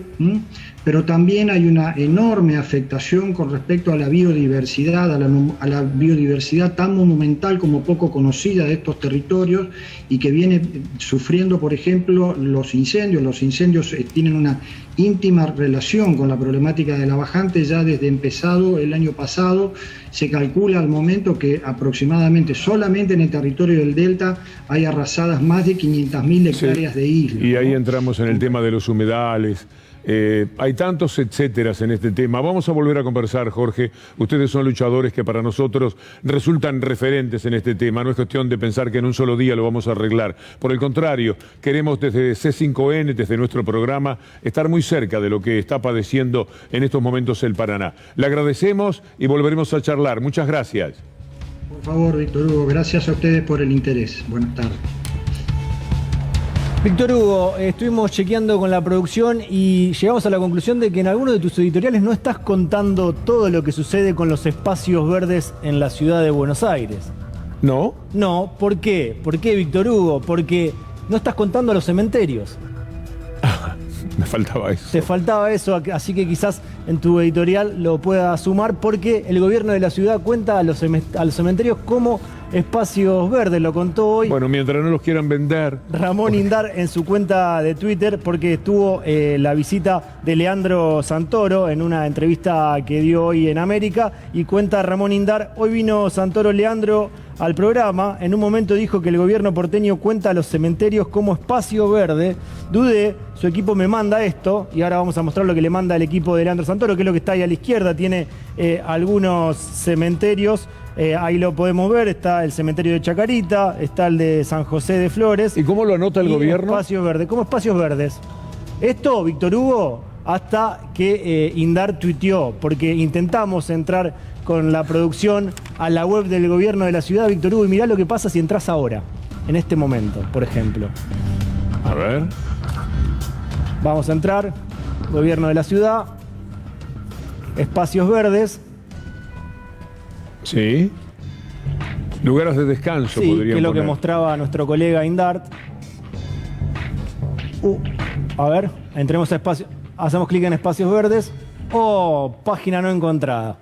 pero también hay una enorme afectación con respecto a la biodiversidad, a la biodiversidad tan monumental como poco conocida de estos territorios y que viene sufriendo, por ejemplo, los incendios. Los incendios tienen una íntima relación con la problemática de la bajante ya desde empezado el año pasado. Se calcula al momento que aproximadamente solamente en el territorio del Delta hay arrasadas más de 500.000 hectáreas de isla. Y ahí entramos en el tema de los humedales. Hay tantos etcéteras en este tema. Vamos a volver a conversar, Jorge. Ustedes son luchadores que para nosotros resultan referentes en este tema. No es cuestión de pensar que en un solo día lo vamos a arreglar. Por el contrario, queremos desde C5N, desde nuestro programa, estar muy cerca de lo que está padeciendo en estos momentos el Paraná. Le agradecemos y volveremos a charlar. Muchas gracias. Por favor, Víctor Hugo, gracias a ustedes por el interés. Buenas tardes. Víctor Hugo, estuvimos chequeando con la producción y llegamos a la conclusión de que en alguno de tus editoriales no estás contando todo lo que sucede con los espacios verdes en la ciudad de Buenos Aires. ¿No? No, ¿por qué? ¿Por qué, Víctor Hugo? Porque no estás contando los cementerios. Me faltaba eso. Te faltaba eso, así que quizás en tu editorial lo puedas sumar, porque el gobierno de la ciudad cuenta a los cementerios como espacios verdes, lo contó hoy. Bueno, mientras no los quieran vender. Ramón Indar en su cuenta de Twitter, porque estuvo la visita de Leandro Santoro en una entrevista que dio hoy en América, y cuenta Ramón Indar: hoy vino Santoro Leandro al programa, en un momento dijo que el gobierno porteño cuenta a los cementerios como espacio verde. Dudé, su equipo me manda esto, y ahora vamos a mostrar lo que le manda el equipo de Leandro Santoro, que es lo que está ahí a la izquierda. Tiene algunos cementerios, ahí lo podemos ver, está el cementerio de Chacarita, está el de San José de Flores. ¿Y cómo lo anota el gobierno? Espacios verdes, como espacios verdes. Esto, Víctor Hugo, hasta que Indar tuiteó, porque intentamos entrar con la producción a la web del gobierno de la ciudad, Víctor Hugo, y mirá lo que pasa si entras ahora, en este momento, por ejemplo. A ver. Vamos a entrar, gobierno de la ciudad, espacios verdes. Sí. Lugares de descanso, sí, podríamos que es lo poner. que mostraba nuestro colega Indart. A ver, entremos a espacios, hacemos clic en espacios verdes. Oh, página no encontrada.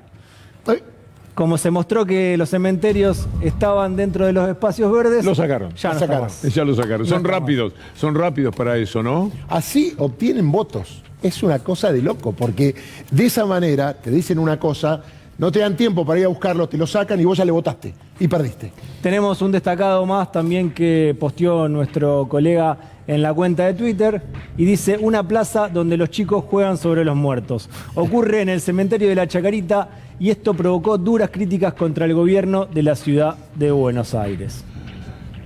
Como se mostró que los cementerios estaban dentro de los espacios verdes... Lo sacaron. Ya lo sacaron. Ya lo sacaron. Son rápidos para eso, ¿no? Así obtienen votos. Es una cosa de loco, porque de esa manera te dicen una cosa, no te dan tiempo para ir a buscarlo, te lo sacan y vos ya le votaste y perdiste. Tenemos un destacado más también que posteó nuestro colega en la cuenta de Twitter y dice: una plaza donde los chicos juegan sobre los muertos. Ocurre en el cementerio de la Chacarita y esto provocó duras críticas contra el gobierno de la ciudad de Buenos Aires.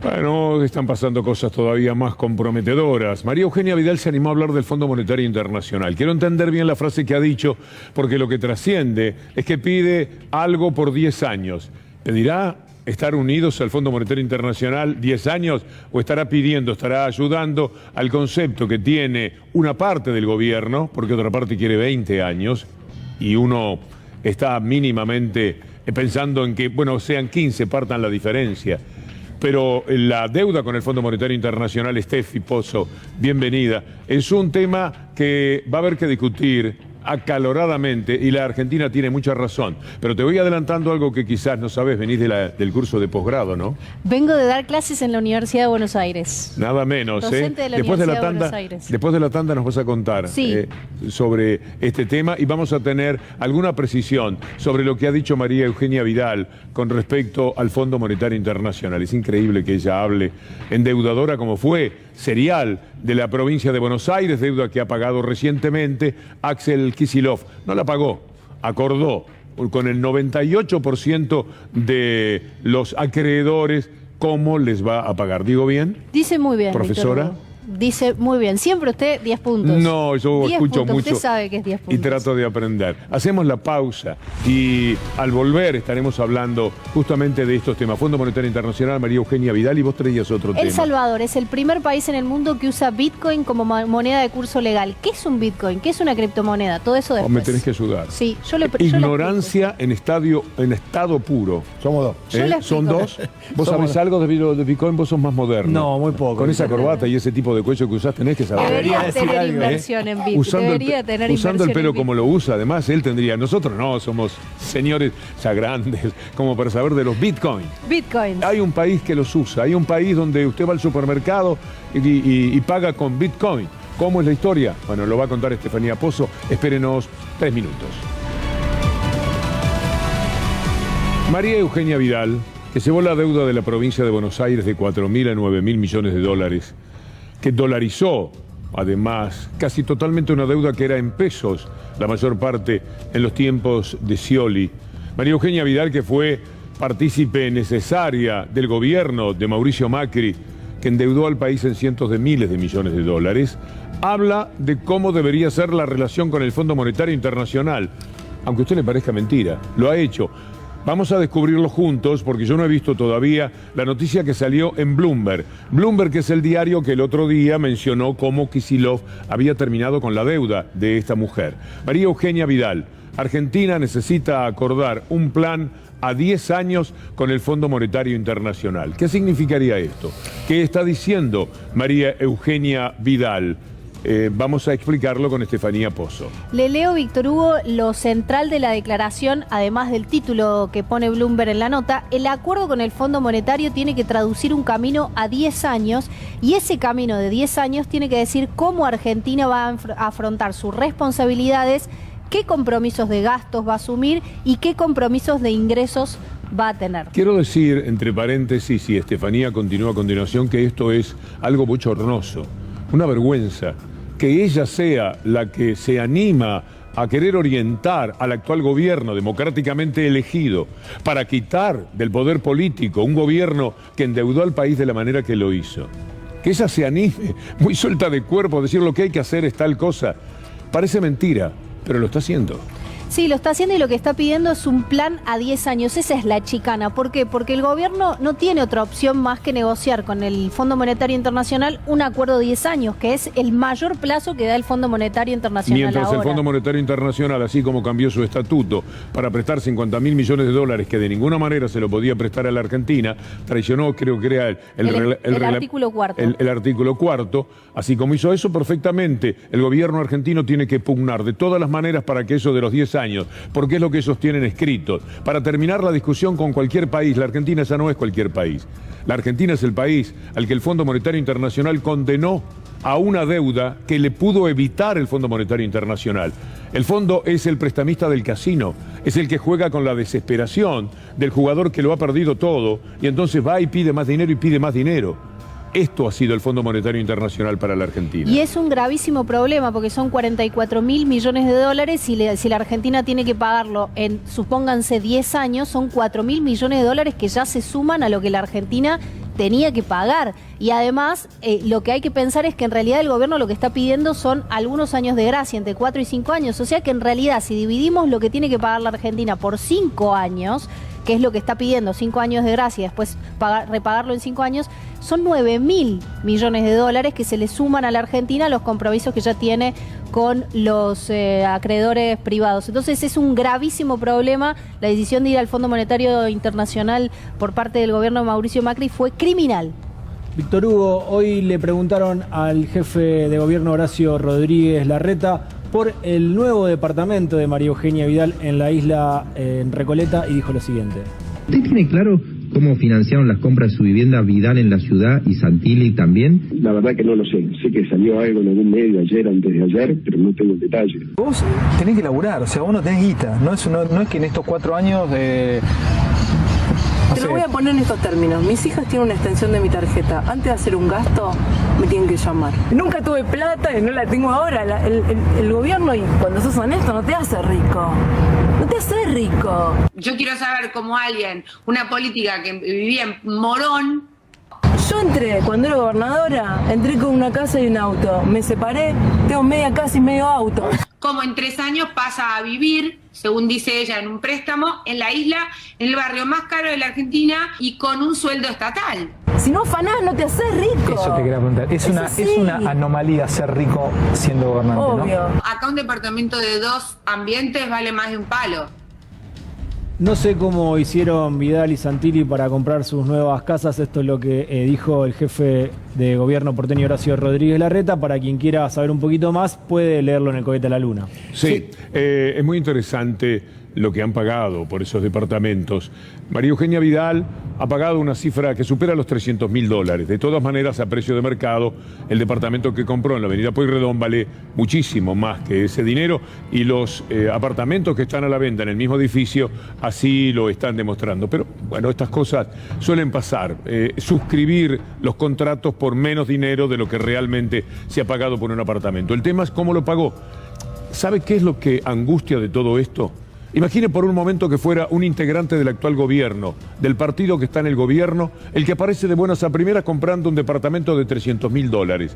Bueno, están pasando cosas todavía más comprometedoras. María Eugenia Vidal se animó a hablar del Fondo Monetario Internacional. Quiero entender bien la frase que ha dicho, porque lo que trasciende es que pide algo por 10 años. ¿Pedirá estar unidos al Fondo Monetario Internacional 10 años o estará pidiendo, estará ayudando al concepto que tiene una parte del gobierno, porque otra parte quiere 20 años y uno está mínimamente pensando en que, bueno, sean 15, partan la diferencia? Pero la deuda con el Fondo Monetario Internacional, Steffi Pozo, bienvenida, es un tema que va a haber que discutir acaloradamente y la Argentina tiene mucha razón. Pero te voy adelantando algo que quizás no sabes, venís del curso de posgrado, ¿no? Vengo de dar clases en la Universidad de Buenos Aires. Nada menos, Docente de la Universidad de Buenos Aires. Después de la tanda nos vas a contar sobre este tema y vamos a tener alguna precisión sobre lo que ha dicho María Eugenia Vidal con respecto al Fondo Monetario Internacional. Es increíble que ella hable, endeudadora como fue, serial de la provincia de Buenos Aires, deuda que ha pagado recientemente Axel Kicillof. No la pagó, acordó con el 98% de los acreedores cómo les va a pagar. ¿Digo bien? Dice muy bien, profesora. Víctor Hugo. Dice muy bien. Siempre usted 10 puntos. No, yo 10 escucho puntos. mucho. Usted sabe que es 10 puntos. Y trato de aprender. Hacemos la pausa y al volver estaremos hablando justamente de estos temas. Fondo Monetario Internacional, María Eugenia Vidal, y vos traías otro tema. El Salvador es el primer país en el mundo que usa Bitcoin como moneda de curso legal. ¿Qué es un Bitcoin? ¿Qué es una criptomoneda? Todo eso después. Me tenés que ayudar. Sí, Ignorancia en estado puro. Somos dos. ¿Son dos? ¿Vos sabés algo de Bitcoin? Vos sos más moderno. No, muy poco. Con esa corbata y ese tipo de cuello que usás tenés que saber. Debería tener inversión en Bitcoin. Usando el pelo como lo usa, además él tendría. Nosotros no, somos señores ya grandes como para saber de los Bitcoin. Bitcoins. Hay un país que los usa, hay un país donde usted va al supermercado y paga con Bitcoin. ¿Cómo es la historia? Bueno, lo va a contar Estefanía Pozo. Espérenos 3 minutos. María Eugenia Vidal, que llevó la deuda de la provincia de Buenos Aires de 4.000 a 9.000 millones de dólares, que dolarizó, además, casi totalmente una deuda que era en pesos, la mayor parte en los tiempos de Scioli. María Eugenia Vidal, que fue partícipe necesaria del gobierno de Mauricio Macri, que endeudó al país en cientos de miles de millones de dólares, habla de cómo debería ser la relación con el Fondo Monetario Internacional. Aunque a usted le parezca mentira, lo ha hecho. Vamos a descubrirlo juntos porque yo no he visto todavía la noticia que salió en Bloomberg. Bloomberg, que es el diario que el otro día mencionó cómo Kicillof había terminado con la deuda de esta mujer. María Eugenia Vidal, Argentina necesita acordar un plan a 10 años con el Fondo Monetario Internacional. ¿Qué significaría esto? ¿Qué está diciendo María Eugenia Vidal? Vamos a explicarlo con Estefanía Pozo. Le leo, Víctor Hugo, lo central de la declaración, además del título que pone Bloomberg en la nota. El acuerdo con el Fondo Monetario tiene que traducir un camino a 10 años y ese camino de 10 años tiene que decir cómo Argentina va a afrontar sus responsabilidades, qué compromisos de gastos va a asumir y qué compromisos de ingresos va a tener. Quiero decir, entre paréntesis, y Estefanía continúa a continuación, que esto es algo bochornoso, una vergüenza. Que ella sea la que se anima a querer orientar al actual gobierno democráticamente elegido para quitar del poder político un gobierno que endeudó al país de la manera que lo hizo. Que ella se anime, muy suelta de cuerpo, a decir lo que hay que hacer es tal cosa. Parece mentira, pero lo está haciendo. Sí, lo está haciendo y lo que está pidiendo es un plan a 10 años. Esa es la chicana. ¿Por qué? Porque el gobierno no tiene otra opción más que negociar con el Fondo Monetario Internacional un acuerdo de 10 años, que es el mayor plazo que da el Fondo Monetario Internacional. Mientras ahora. el Fondo Monetario Internacional, así como cambió su estatuto para prestar 50.000 millones de dólares que de ninguna manera se lo podía prestar a la Argentina, traicionó, creo que era el artículo cuarto. El artículo cuarto, así como hizo eso perfectamente, el gobierno argentino tiene que pugnar de todas las maneras para que eso de los 10 años, porque es lo que ellos tienen escrito. Para terminar la discusión con cualquier país, la Argentina ya no es cualquier país. La Argentina es el país al que el Fondo Monetario Internacional condenó a una deuda que le pudo evitar el Fondo Monetario Internacional. El fondo es el prestamista del casino, es el que juega con la desesperación del jugador que lo ha perdido todo y entonces va y pide más dinero y pide más dinero. Esto ha sido el Fondo Monetario Internacional para la Argentina. Y es un gravísimo problema porque son 44.000 millones de dólares y si la Argentina tiene que pagarlo en, supónganse, 10 años, son 4.000 millones de dólares que ya se suman a lo que la Argentina tenía que pagar. Y además, lo que hay que pensar es que en realidad el gobierno lo que está pidiendo son algunos años de gracia, entre 4 y 5 años. O sea que en realidad, si dividimos lo que tiene que pagar la Argentina por 5 años, que es lo que está pidiendo, 5 años de gracia y después repagarlo en 5 años, son 9.000 millones de dólares que se le suman a la Argentina a los compromisos que ya tiene con los acreedores privados. Entonces es un gravísimo problema. La decisión de ir al Fondo Monetario Internacional por parte del gobierno de Mauricio Macri fue criminal. Víctor Hugo, hoy le preguntaron al jefe de gobierno Horacio Rodríguez Larreta por el nuevo departamento de María Eugenia Vidal en la isla en Recoleta y dijo lo siguiente. ¿Usted tiene claro cómo financiaron las compras de su vivienda Vidal en la ciudad y Santilli también? La verdad que no lo sé. Sé que salió algo en algún medio ayer, antes de ayer, pero no tengo el detalle. Vos tenés que laburar, o sea, vos no tenés guita. No es que en estos 4 años... Te lo voy a poner en estos términos. Mis hijas tienen una extensión de mi tarjeta. Antes de hacer un gasto, me tienen que llamar. Nunca tuve plata y no la tengo ahora. El gobierno, y cuando sos honesto, no te hace rico. No te hace rico. Yo quiero saber cómo alguien, una política que vivía en Morón. Yo entré, cuando era gobernadora, entré con una casa y un auto. Me separé, tengo media casa y medio auto. Como en 3 años pasa a vivir, según dice ella, en un préstamo, en la isla, en el barrio más caro de la Argentina y con un sueldo estatal. Si no afanás, no te haces rico. Eso te quería preguntar. Es una anomalía ser rico siendo gobernante, obvio, ¿no? Acá un departamento de 2 ambientes vale más de un palo. No sé cómo hicieron Vidal y Santilli para comprar sus nuevas casas. Esto es lo que dijo el jefe de gobierno porteño Horacio Rodríguez Larreta. Para quien quiera saber un poquito más, puede leerlo en El Cohete a la Luna. Sí, es muy interesante lo que han pagado por esos departamentos. María Eugenia Vidal ha pagado una cifra que supera los $300.000. De todas maneras, a precio de mercado, el departamento que compró en la avenida Pueyrredón vale muchísimo más que ese dinero y los apartamentos que están a la venta en el mismo edificio así lo están demostrando. Pero bueno, estas cosas suelen pasar. Suscribir los contratos por menos dinero de lo que realmente se ha pagado por un apartamento. El tema es cómo lo pagó. ¿Sabe qué es lo que angustia de todo esto? Imagine por un momento que fuera un integrante del actual gobierno, del partido que está en el gobierno, el que aparece de buenas a primeras comprando un departamento de $300.000.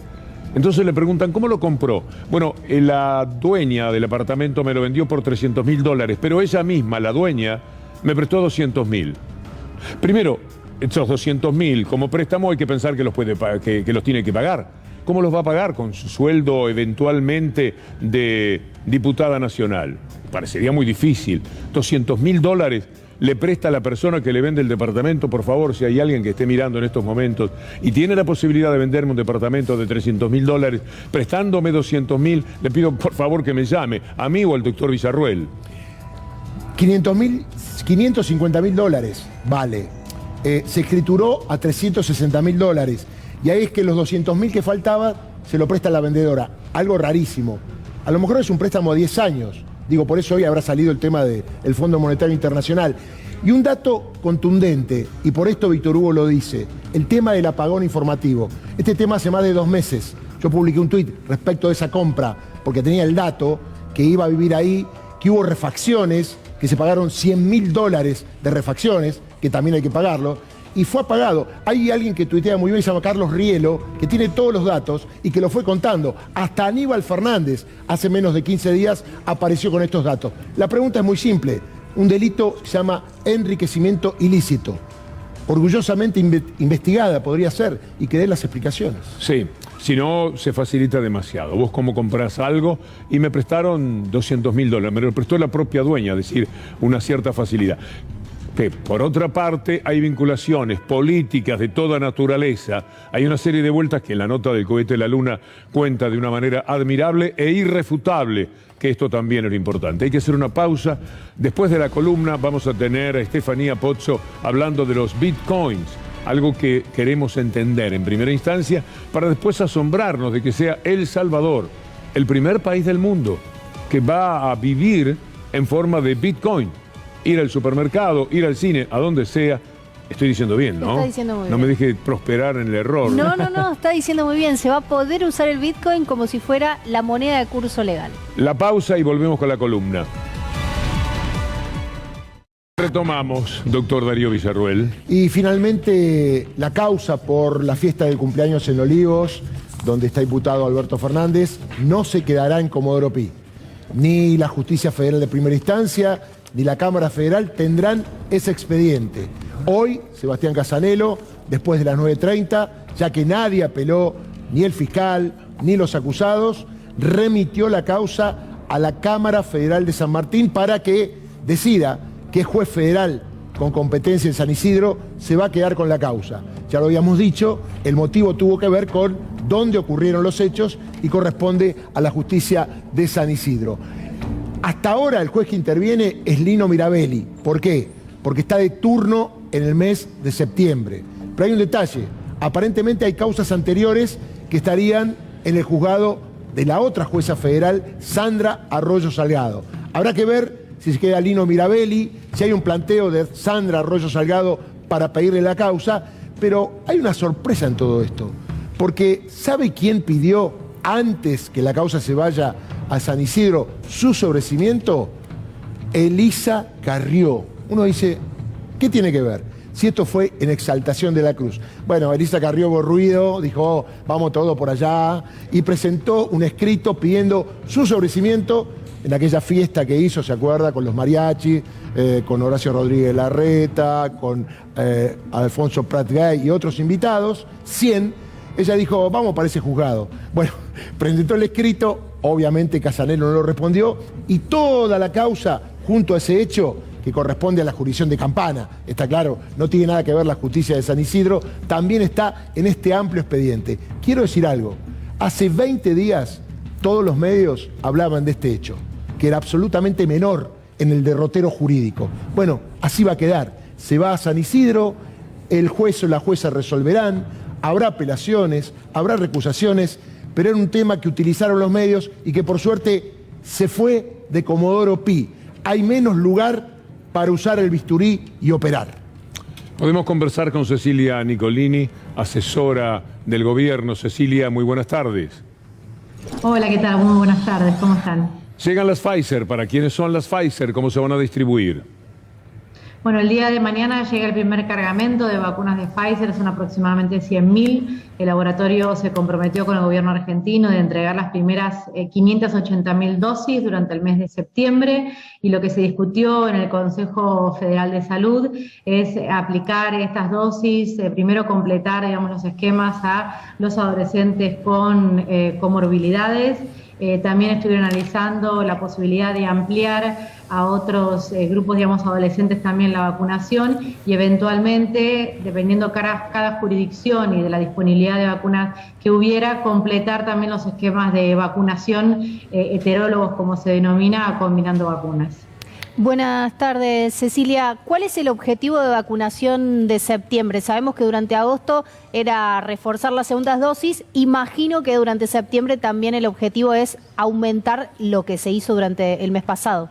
Entonces le preguntan, ¿cómo lo compró? Bueno, la dueña del apartamento me lo vendió por $300.000, pero ella misma, la dueña, me prestó $200.000. Primero, esos $200.000 como préstamo hay que pensar que los tiene que pagar. ¿Cómo los va a pagar? Con su sueldo eventualmente de diputada nacional. Parecería muy difícil. $200.000 le presta a la persona que le vende el departamento. Por favor, si hay alguien que esté mirando en estos momentos y tiene la posibilidad de venderme un departamento de $300.000, prestándome $200.000, le pido por favor que me llame, a mí o al doctor Villarruel. $550.000 vale. Se escrituró a $360.000. Y ahí es que los $200.000 que faltaba se lo presta la vendedora. Algo rarísimo. A lo mejor es un préstamo a 10 años. Digo, por eso hoy habrá salido el tema del Fondo Monetario Internacional. Y un dato contundente, y por esto Víctor Hugo lo dice, el tema del apagón informativo. Este tema hace más de 2 meses. Yo publiqué un tuit respecto de esa compra, porque tenía el dato que iba a vivir ahí, que hubo refacciones, que se pagaron $100.000 de refacciones, que también hay que pagarlo, y fue apagado. Hay alguien que tuitea muy bien, se llama Carlos Rielo, que tiene todos los datos y que lo fue contando. Hasta Aníbal Fernández, hace menos de 15 días, apareció con estos datos. La pregunta es muy simple. Un delito se llama enriquecimiento ilícito. Orgullosamente investigada podría ser, y que dé las explicaciones. Sí, si no se facilita demasiado. Vos como comprás algo y me prestaron $200.000, me lo prestó la propia dueña, es decir, una cierta facilidad. Que por otra parte hay vinculaciones políticas de toda naturaleza. Hay una serie de vueltas que en la nota del cohete de la Luna cuenta de una manera admirable e irrefutable, que esto también es lo importante. Hay que hacer una pausa. Después de la columna vamos a tener a Estefanía Pozzo hablando de los bitcoins, algo que queremos entender en primera instancia para después asombrarnos de que sea El Salvador el primer país del mundo que va a vivir en forma de bitcoin. Ir al supermercado, ir al cine, a donde sea. Estoy diciendo bien, ¿no? Está diciendo muy bien. No me deje prosperar en el error. No, está diciendo muy bien. Se va a poder usar el Bitcoin como si fuera la moneda de curso legal. La pausa y volvemos con la columna. Retomamos, doctor Darío Villarruel. Y finalmente la causa por la fiesta del cumpleaños en Olivos, donde está imputado Alberto Fernández, no se quedará en Comodoro Pi. Ni la Justicia Federal de Primera Instancia, ni la Cámara Federal tendrán ese expediente. Hoy, Sebastián Casanelo, después de las 9:30, ya que nadie apeló, ni el fiscal, ni los acusados, remitió la causa a la Cámara Federal de San Martín para que decida qué juez federal con competencia en San Isidro se va a quedar con la causa. Ya lo habíamos dicho, el motivo tuvo que ver con dónde ocurrieron los hechos y corresponde a la justicia de San Isidro. Hasta ahora el juez que interviene es Lino Mirabelli. ¿Por qué? Porque está de turno en el mes de septiembre. Pero hay un detalle. Aparentemente hay causas anteriores que estarían en el juzgado de la otra jueza federal, Sandra Arroyo Salgado. Habrá que ver si se queda Lino Mirabelli, si hay un planteo de Sandra Arroyo Salgado para pedirle la causa. Pero hay una sorpresa en todo esto. Porque ¿sabe quién pidió antes que la causa se vaya a San Isidro su sobrecimiento? Elisa Carrió. Uno dice, ¿qué tiene que ver? Si esto fue en Exaltación de la Cruz. Bueno, Elisa Carrió hubo ruido, dijo, vamos todo por allá, y presentó un escrito pidiendo su sobrecimiento en aquella fiesta que hizo, ¿se acuerda? Con los mariachis, con Horacio Rodríguez Larreta, con Alfonso Prat Gay y otros invitados, 100. Ella dijo, vamos para ese juzgado. Bueno, presentó el escrito, obviamente Casanelo no lo respondió, y toda la causa, junto a ese hecho, que corresponde a la jurisdicción de Campana, está claro, no tiene nada que ver la justicia de San Isidro, también está en este amplio expediente. Quiero decir algo, hace 20 días todos los medios hablaban de este hecho, que era absolutamente menor en el derrotero jurídico. Bueno, así va a quedar, se va a San Isidro, el juez o la jueza resolverán, habrá apelaciones, habrá recusaciones, pero era un tema que utilizaron los medios y que por suerte se fue de Comodoro Pi. Hay menos lugar para usar el bisturí y operar. Podemos conversar con Cecilia Nicolini, asesora del gobierno. Cecilia, muy buenas tardes. Hola, ¿qué tal? Muy buenas tardes, ¿cómo están? Llegan las Pfizer. ¿Para quiénes son las Pfizer? ¿Cómo se van a distribuir? Bueno, el día de mañana llega el primer cargamento de vacunas de Pfizer, son aproximadamente 100.000. El laboratorio se comprometió con el gobierno argentino de entregar las primeras 580.000 dosis durante el mes de septiembre, y lo que se discutió en el Consejo Federal de Salud es aplicar estas dosis, primero completar, digamos, los esquemas a los adolescentes con comorbilidades. También estuvieron analizando la posibilidad de ampliar a otros grupos, digamos, adolescentes también la vacunación, y eventualmente, dependiendo cada jurisdicción y de la disponibilidad de vacunas que hubiera, completar también los esquemas de vacunación heterólogos, como se denomina, combinando vacunas. Buenas tardes, Cecilia. ¿Cuál es el objetivo de vacunación de septiembre? Sabemos que durante agosto era reforzar las segundas dosis. Imagino que durante septiembre también el objetivo es aumentar lo que se hizo durante el mes pasado.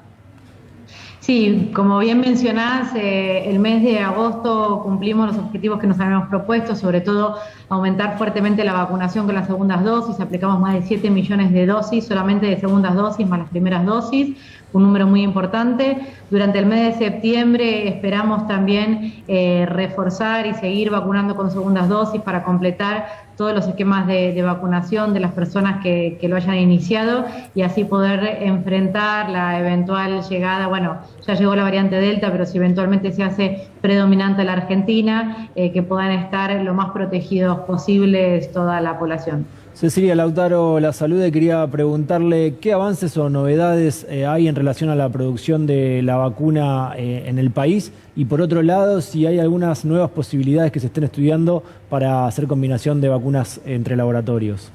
Sí, como bien mencionás, el mes de agosto cumplimos los objetivos que nos habíamos propuesto, sobre todo aumentar fuertemente la vacunación con las segundas dosis. Aplicamos más de 7 millones de dosis solamente de segundas dosis más las primeras dosis. un número muy importante. Durante el mes de septiembre esperamos también reforzar y seguir vacunando con segundas dosis para completar todos los esquemas de vacunación de las personas que lo hayan iniciado y así poder enfrentar la eventual llegada, bueno, ya llegó la variante Delta, pero si eventualmente se hace predominante la Argentina, que puedan estar lo más protegidos posibles toda la población. Cecilia Lautaro La Salude, quería preguntarle qué avances o novedades hay en relación a la producción de la vacuna en el país y por otro lado si hay algunas nuevas posibilidades que se estén estudiando para hacer combinación de vacunas entre laboratorios.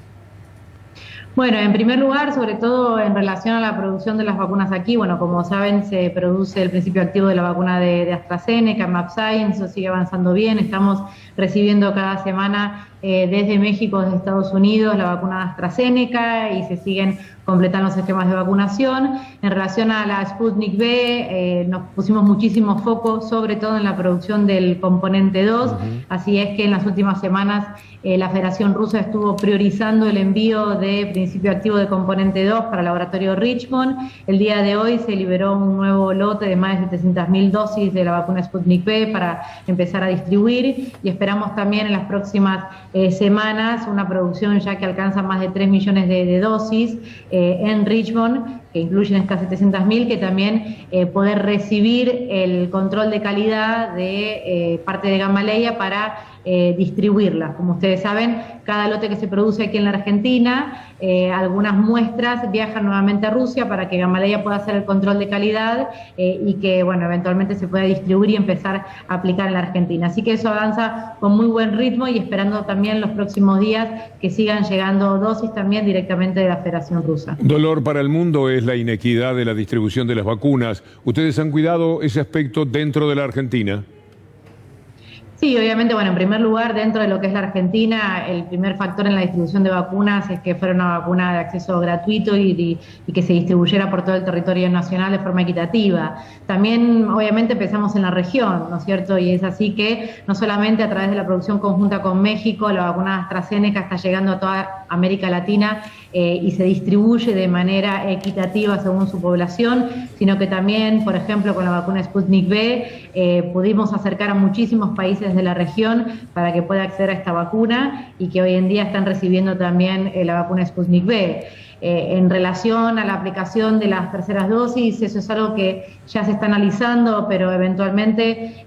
Bueno, en primer lugar, sobre todo en relación a la producción de las vacunas aquí, bueno, como saben, se produce el principio activo de la vacuna de AstraZeneca, mAbxience, eso sigue avanzando bien, estamos recibiendo cada semana desde México, desde Estados Unidos, la vacuna de AstraZeneca y se siguen completando los esquemas de vacunación. En relación a la Sputnik V, nos pusimos muchísimo foco, sobre todo en la producción del componente 2, así es que en las últimas semanas la Federación Rusa estuvo priorizando el envío de principio activo de componente 2 para el laboratorio Richmond. El día de hoy se liberó un nuevo lote de más de 700.000 dosis de la vacuna Sputnik V para empezar a distribuir y esperamos también en las próximas semanas una producción ya que alcanza más de 3 millones de dosis en Richmond, que incluyen estas 700.000, que también poder recibir el control de calidad de parte de Gamaleya para distribuirlas. Como ustedes saben, cada lote que se produce aquí en la Argentina, algunas muestras viajan nuevamente a Rusia para que Gamaleya pueda hacer el control de calidad y que, bueno, eventualmente se pueda distribuir y empezar a aplicar en la Argentina. Así que eso avanza con muy buen ritmo y esperando también los próximos días que sigan llegando dosis también directamente de la Federación Rusa. Dolor para el mundo es la inequidad de la distribución de las vacunas. ¿Ustedes han cuidado ese aspecto dentro de la Argentina? Sí, obviamente, bueno, en primer lugar, dentro de lo que es la Argentina, el primer factor en la distribución de vacunas es que fuera una vacuna de acceso gratuito y que se distribuyera por todo el territorio nacional de forma equitativa. También, obviamente, empezamos en la región, ¿no es cierto? Y es así que no solamente a través de la producción conjunta con México, la vacuna AstraZeneca está llegando a toda América Latina y se distribuye de manera equitativa según su población, sino que también, por ejemplo, con la vacuna Sputnik V, pudimos acercar a muchísimos países de la región para que pueda acceder a esta vacuna y que hoy en día están recibiendo también la vacuna Sputnik V. En relación a la aplicación de las terceras dosis, eso es algo que ya se está analizando, pero eventualmente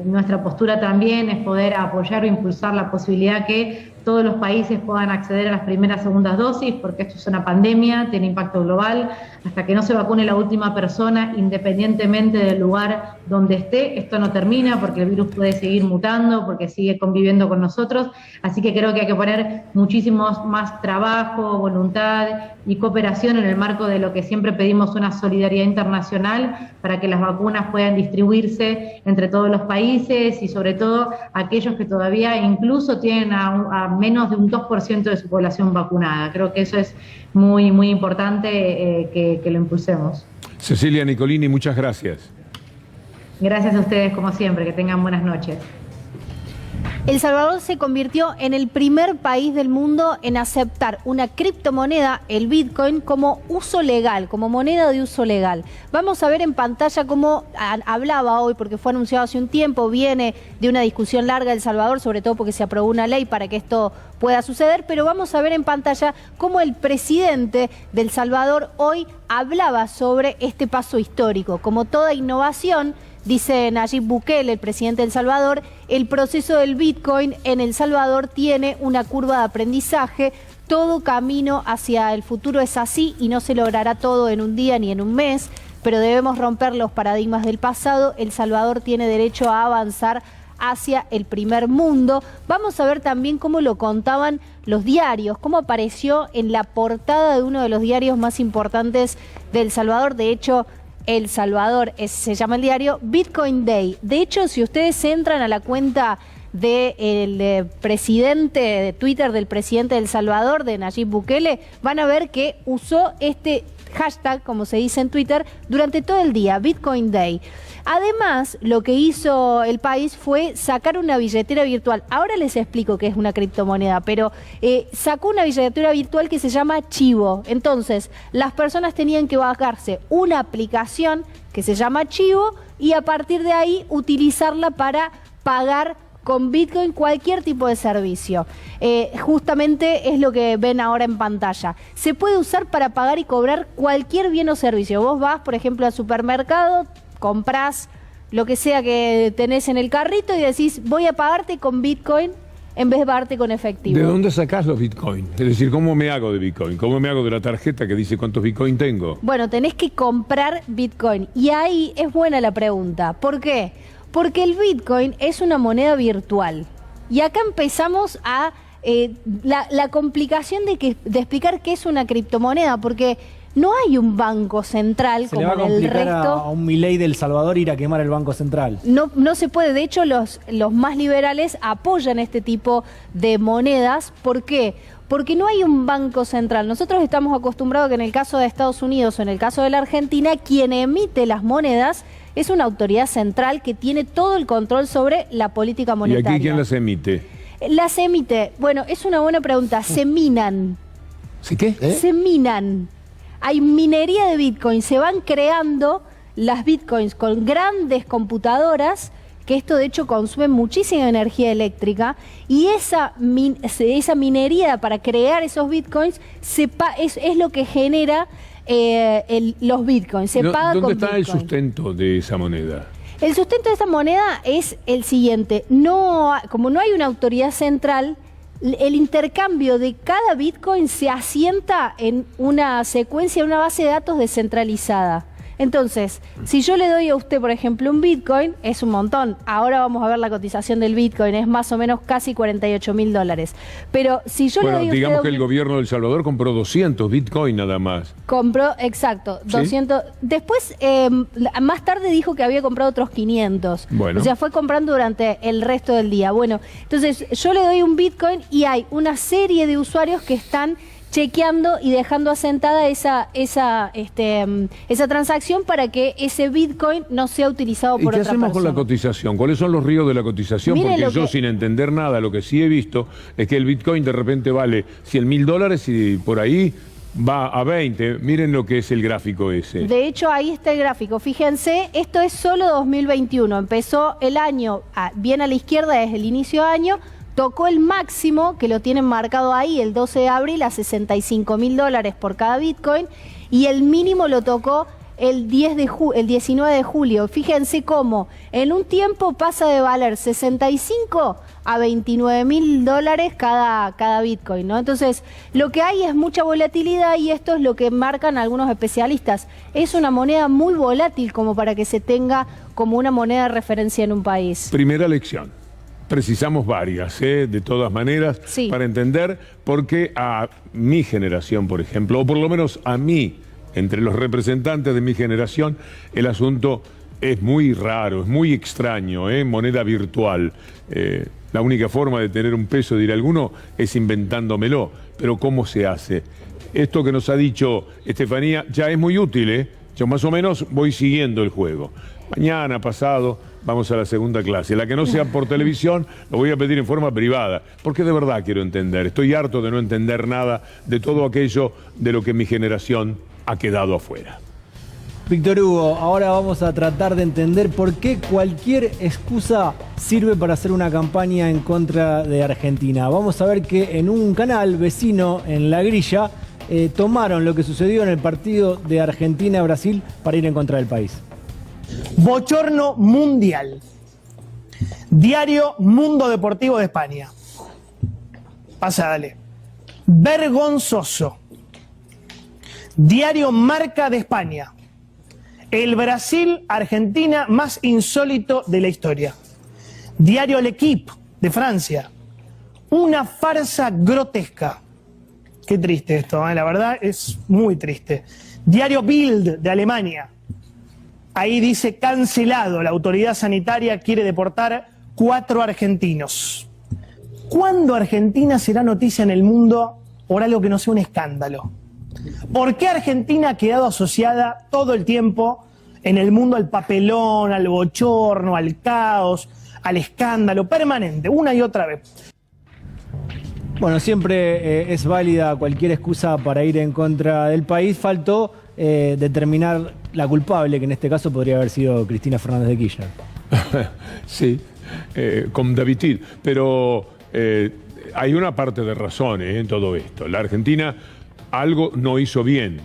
nuestra postura también es poder apoyar o impulsar la posibilidad que todos los países puedan acceder a las primeras segundas dosis, porque esto es una pandemia, tiene impacto global. Hasta que no se vacune la última persona, independientemente del lugar donde esté, esto no termina, porque el virus puede seguir mutando, porque sigue conviviendo con nosotros. Así que creo que hay que poner muchísimo más trabajo, voluntad y cooperación en el marco de lo que siempre pedimos, una solidaridad internacional para que las vacunas puedan distribuirse entre todos los países y sobre todo aquellos que todavía incluso tienen a menos de un 2% de su población vacunada. Creo que eso es muy, muy importante que lo impulsemos. Cecilia Nicolini, muchas gracias. Gracias a ustedes, como siempre. Que tengan buenas noches. El Salvador se convirtió en el primer país del mundo en aceptar una criptomoneda, el Bitcoin, como uso legal, como moneda de uso legal. Vamos a ver en pantalla cómo hablaba hoy, porque fue anunciado hace un tiempo, viene de una discusión larga El Salvador, sobre todo porque se aprobó una ley para que esto pueda suceder, pero vamos a ver en pantalla cómo el presidente de El Salvador hoy hablaba sobre este paso histórico. Como toda innovación, dice Nayib Bukele, el presidente de El Salvador, el proceso del Bitcoin en El Salvador tiene una curva de aprendizaje. Todo camino hacia el futuro es así y no se logrará todo en un día ni en un mes, pero debemos romper los paradigmas del pasado. El Salvador tiene derecho a avanzar hacia el primer mundo. Vamos a ver también cómo lo contaban los diarios, cómo apareció en la portada de uno de los diarios más importantes de El Salvador. De hecho, El Salvador se llama el diario Bitcoin Day. De hecho, si ustedes entran a la cuenta del presidente de Twitter, del presidente de El Salvador, de Nayib Bukele, van a ver que usó este hashtag, como se dice en Twitter, durante todo el día, Bitcoin Day. Además, lo que hizo el país fue sacar una billetera virtual. Ahora les explico qué es una criptomoneda, pero sacó una billetera virtual que se llama Chivo. Entonces, las personas tenían que bajarse una aplicación que se llama Chivo y a partir de ahí utilizarla para pagar con Bitcoin cualquier tipo de servicio. Justamente es lo que ven ahora en pantalla. Se puede usar para pagar y cobrar cualquier bien o servicio. Vos vas, por ejemplo, al supermercado, comprás lo que sea que tenés en el carrito y decís, voy a pagarte con Bitcoin en vez de pagarte con efectivo. ¿De dónde sacás los Bitcoin? Es decir, ¿cómo me hago de Bitcoin? ¿Cómo me hago de la tarjeta que dice cuántos Bitcoin tengo? Bueno, tenés que comprar Bitcoin. Y ahí es buena la pregunta. ¿Por qué? Porque el Bitcoin es una moneda virtual. Y acá empezamos a la complicación de explicar qué es una criptomoneda, porque no hay un banco central como en el resto. A un Milei del Salvador ir a quemar el Banco Central. No se puede. De hecho, los más liberales apoyan este tipo de monedas. ¿Por qué? Porque no hay un banco central. Nosotros estamos acostumbrados que en el caso de Estados Unidos o en el caso de la Argentina, quien emite las monedas es una autoridad central que tiene todo el control sobre la política monetaria. ¿Y aquí quién las emite? Las emite, bueno, es una buena pregunta. Se minan. ¿Sí qué? Se minan. Hay minería de Bitcoin. Se van creando las Bitcoins con grandes computadoras, que esto de hecho consume muchísima energía eléctrica, y esa minería para crear esos Bitcoins es lo que genera los Bitcoins. Se paga con ¿Dónde está el Bitcoin. sustento de esa moneda? El sustento de esta moneda es el siguiente. Como no hay una autoridad central, el intercambio de cada Bitcoin se asienta en una secuencia, una base de datos descentralizada. Entonces, si yo le doy a usted, por ejemplo, un Bitcoin, es un montón. Ahora vamos a ver la cotización del Bitcoin, es más o menos casi $48.000. Pero si yo le doy a usted... digamos que el gobierno de El Salvador compró 200 Bitcoin nada más. Compró, exacto, ¿Sí? 200. Después, más tarde dijo que había comprado otros 500. Bueno. O sea, fue comprando durante el resto del día. Bueno, entonces yo le doy un Bitcoin y hay una serie de usuarios que están chequeando y dejando asentada esa transacción para que ese Bitcoin no sea utilizado por otra persona. ¿Y qué hacemos con la cotización? ¿Cuáles son los ríos de la cotización? Miren Porque yo, sin entender nada, lo que sí he visto es que el Bitcoin de repente vale $100.000 y por ahí va a 20. Miren lo que es el gráfico ese. De hecho, ahí está el gráfico. Fíjense, esto es solo 2021. Empezó el año bien a la izquierda desde el inicio de año. Tocó el máximo, que lo tienen marcado ahí, el 12 de abril, a $65.000 por cada Bitcoin, y el mínimo lo tocó el 19 de julio. Fíjense cómo en un tiempo pasa de valer 65 a $29.000 cada Bitcoin, ¿no? Entonces, lo que hay es mucha volatilidad y esto es lo que marcan algunos especialistas. Es una moneda muy volátil como para que se tenga como una moneda de referencia en un país. Primera lección. Precisamos varias, de todas maneras, sí, para entender por qué a mi generación, por ejemplo, o por lo menos a mí, entre los representantes de mi generación, el asunto es muy raro, es muy extraño, moneda virtual. La única forma de tener un peso, dirá alguno, es inventándomelo. Pero ¿cómo se hace? Esto que nos ha dicho Estefanía ya es muy útil, Yo más o menos voy siguiendo el juego. Mañana, pasado, vamos a la segunda clase. La que no sea por televisión, lo voy a pedir en forma privada, porque de verdad quiero entender. Estoy harto de no entender nada de todo aquello de lo que mi generación ha quedado afuera. Víctor Hugo, ahora vamos a tratar de entender por qué cualquier excusa sirve para hacer una campaña en contra de Argentina. Vamos a ver que en un canal vecino, en La Grilla, tomaron lo que sucedió en el partido de Argentina-Brasil para ir en contra del país. Bochorno mundial. Diario Mundo Deportivo de España. Pasa, dale. Vergonzoso. Diario Marca de España. El Brasil-Argentina más insólito de la historia. Diario L'Equipe de Francia. Una farsa grotesca. Qué triste esto, la verdad es muy triste. Diario Bild de Alemania. Ahí dice cancelado, la autoridad sanitaria quiere deportar 4 argentinos. ¿Cuándo Argentina será noticia en el mundo por algo que no sea un escándalo? ¿Por qué Argentina ha quedado asociada todo el tiempo en el mundo al papelón, al bochorno, al caos, al escándalo permanente, una y otra vez. Bueno, siempre es válida cualquier excusa para ir en contra del país. Faltó determinar la culpable, que en este caso podría haber sido Cristina Fernández de Kirchner. Sí, con David, pero hay una parte de razón en todo esto. La Argentina algo no hizo bien.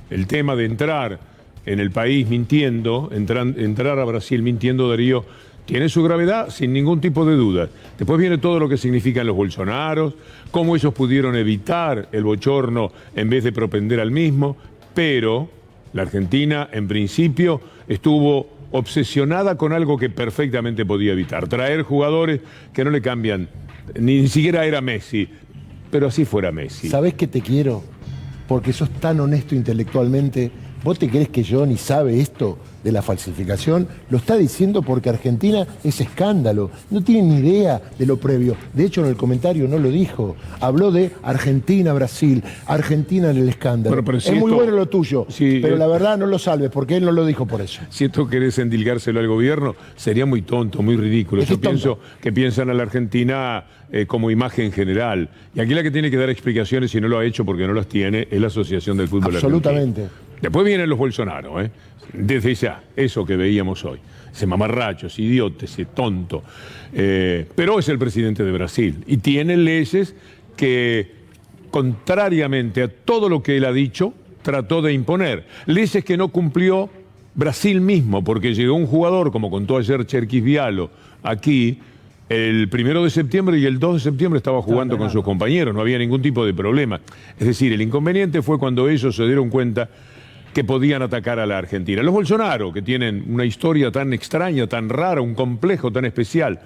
El tema de entrar en el país mintiendo, entrar a Brasil mintiendo, Darío, tiene su gravedad sin ningún tipo de duda. Después viene todo lo que significan los Bolsonaros, cómo ellos pudieron evitar el bochorno en vez de propender al mismo, pero la Argentina en principio estuvo obsesionada con algo que perfectamente podía evitar, traer jugadores que no le cambian, ni siquiera era Messi, pero así fuera Messi. ¿Sabés que te quiero? Porque sos tan honesto intelectualmente. ¿Vos te crees que Johnny sabe esto de la falsificación? Lo está diciendo porque Argentina es escándalo. No tiene ni idea de lo previo. De hecho, en el comentario no lo dijo. Habló de Argentina-Brasil, Argentina en el escándalo. Bueno, pero si es muy esto, bueno lo tuyo, sí, pero la verdad no lo salves porque él no lo dijo por eso. Si esto querés endilgárselo al gobierno, sería muy tonto, muy ridículo. Yo pienso que piensan a la Argentina como imagen general. Y aquí la que tiene que dar explicaciones, si no lo ha hecho porque no las tiene, es la Asociación del Fútbol Absolutamente. Argentino. Después vienen los Bolsonaro, desde ya, eso que veíamos hoy. Ese mamarracho, ese idiote, ese tonto. Pero es el presidente de Brasil y tiene leyes que, contrariamente a todo lo que él ha dicho, trató de imponer. Leyes que no cumplió Brasil mismo, porque llegó un jugador, como contó ayer Cherkis Vialo, aquí, el 1 de septiembre y el 2 de septiembre estaba jugando con sus compañeros, no había ningún tipo de problema. Es decir, el inconveniente fue cuando ellos se dieron cuenta que podían atacar a la Argentina. Los Bolsonaro, que tienen una historia tan extraña, tan rara, un complejo tan especial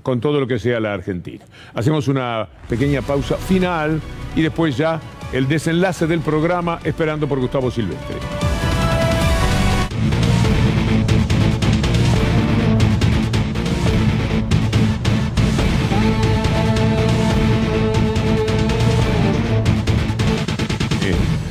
con todo lo que sea la Argentina. Hacemos una pequeña pausa final y después ya el desenlace del programa esperando por Gustavo Silvestre.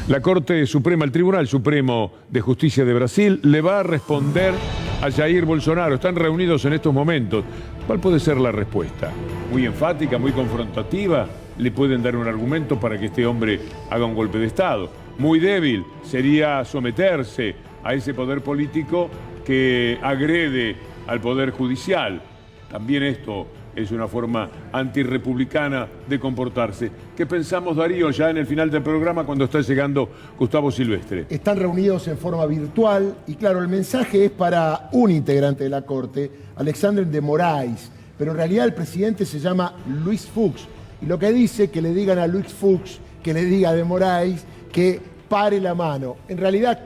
La Corte Suprema, el Tribunal Supremo de Justicia de Brasil, le va a responder a Jair Bolsonaro. Están reunidos en estos momentos. ¿Cuál puede ser la respuesta? Muy enfática, muy confrontativa. Le pueden dar un argumento para que este hombre haga un golpe de Estado. Muy débil sería someterse a ese poder político que agrede al poder judicial. También esto es una forma antirrepublicana de comportarse. ¿Qué pensamos, Darío, ya en el final del programa cuando está llegando Gustavo Silvestre? Están reunidos en forma virtual y claro, el mensaje es para un integrante de la Corte, Alexandre de Moraes, pero en realidad el presidente se llama Luis Fux y lo que dice que le digan a Luis Fux, que le diga a de Moraes que pare la mano. En realidad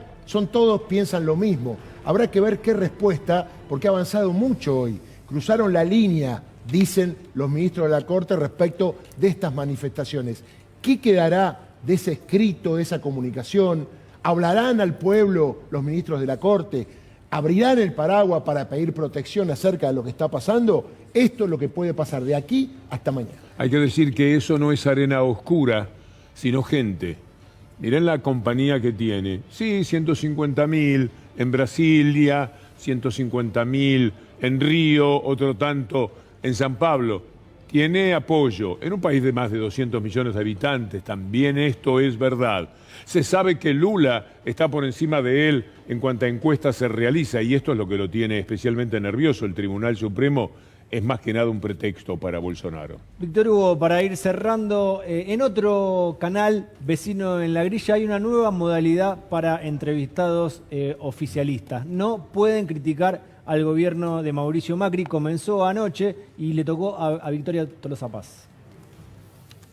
todos piensan lo mismo. Habrá que ver qué respuesta, porque ha avanzado mucho hoy. Cruzaron la línea, dicen los ministros de la Corte respecto de estas manifestaciones. ¿Qué quedará de ese escrito, de esa comunicación? ¿Hablarán al pueblo los ministros de la Corte? ¿Abrirán el paraguas para pedir protección acerca de lo que está pasando? Esto es lo que puede pasar de aquí hasta mañana. Hay que decir que eso no es arena oscura, sino gente. Miren la compañía que tiene. Sí, 150.000 en Brasilia, 150.000 en Río, otro tanto en San Pablo. Tiene apoyo en un país de más de 200 millones de habitantes. También esto es verdad. Se sabe que Lula está por encima de él en cuanto a encuestas se realiza y esto es lo que lo tiene especialmente nervioso. El Tribunal Supremo es más que nada un pretexto para Bolsonaro. Víctor Hugo, para ir cerrando, en otro canal vecino en La Grilla hay una nueva modalidad para entrevistados oficialistas. No pueden criticar al gobierno de Mauricio Macri. Comenzó anoche y le tocó a Victoria Tolosa Paz.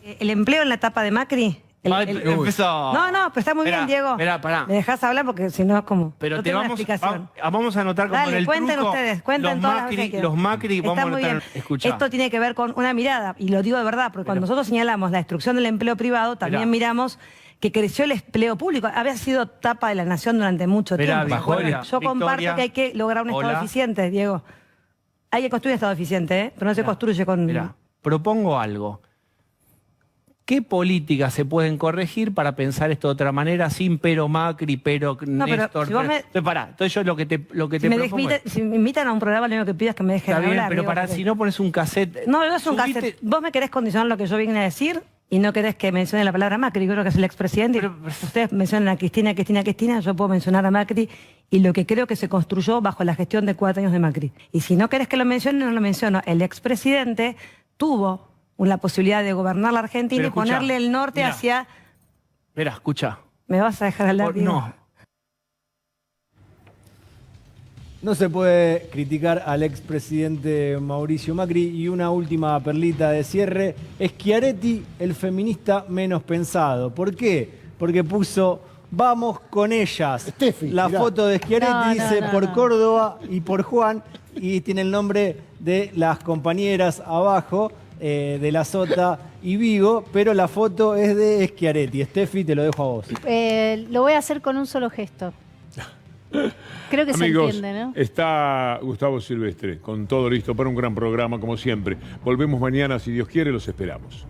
¿El empleo en la etapa de Macri? Empezó. No, pero está muy bien, Diego. Pará. ¿Me dejás hablar? Porque si no es como... Pero no te tengo una vamos, explicación. vamos a anotar como Dale, en el cuenten truco, ustedes, cuenten todas las veces que quieran. Los Macri, vamos Está a muy anotar. bien. Escuchá. Esto tiene que ver con una mirada, y lo digo de verdad, porque cuando nosotros señalamos la destrucción del empleo privado, también miramos que creció el empleo público. Había sido tapa de la nación durante mucho tiempo. Yo comparto que hay que lograr un Estado eficiente, Diego. Hay que construir un Estado eficiente, pero no se construye con... Propongo algo. ¿qué políticas se pueden corregir para pensar esto de otra manera sin pero Macri, pero Néstor? Si vos Entonces, pará, entonces yo lo que te propongo si me invitan a un programa, lo único que pido es que me dejen está bien, hablar. pero pará, si no pones un cassette... No es un cassette. Vos me querés condicionar lo que yo vine a decir y no querés que mencione la palabra Macri. Creo que es el expresidente. Ustedes mencionan a Cristina, yo puedo mencionar a Macri y lo que creo que se construyó bajo la gestión de 4 años de Macri. Y si no querés que lo mencione, no lo menciono. El expresidente tuvo la posibilidad de gobernar la Argentina Pero y escuchá, ponerle el norte mirá. hacia... Espera, escucha. ¿Me vas a dejar hablar? No. No se puede criticar al expresidente Mauricio Macri. Y una última perlita de cierre. Schiaretti, el feminista menos pensado. ¿Por qué? Porque puso "vamos con ellas". La mirá. foto de Schiaretti dice por Córdoba y por Juan. Y tiene el nombre de las compañeras abajo, de la Sota y Vigo. Pero la foto es de Schiaretti. Steffi, te lo dejo a vos. Lo voy a hacer con un solo gesto. Creo que Amigos, se entiende, ¿no? está Gustavo Silvestre con todo listo para un gran programa como siempre. Volvemos mañana, si Dios quiere, los esperamos.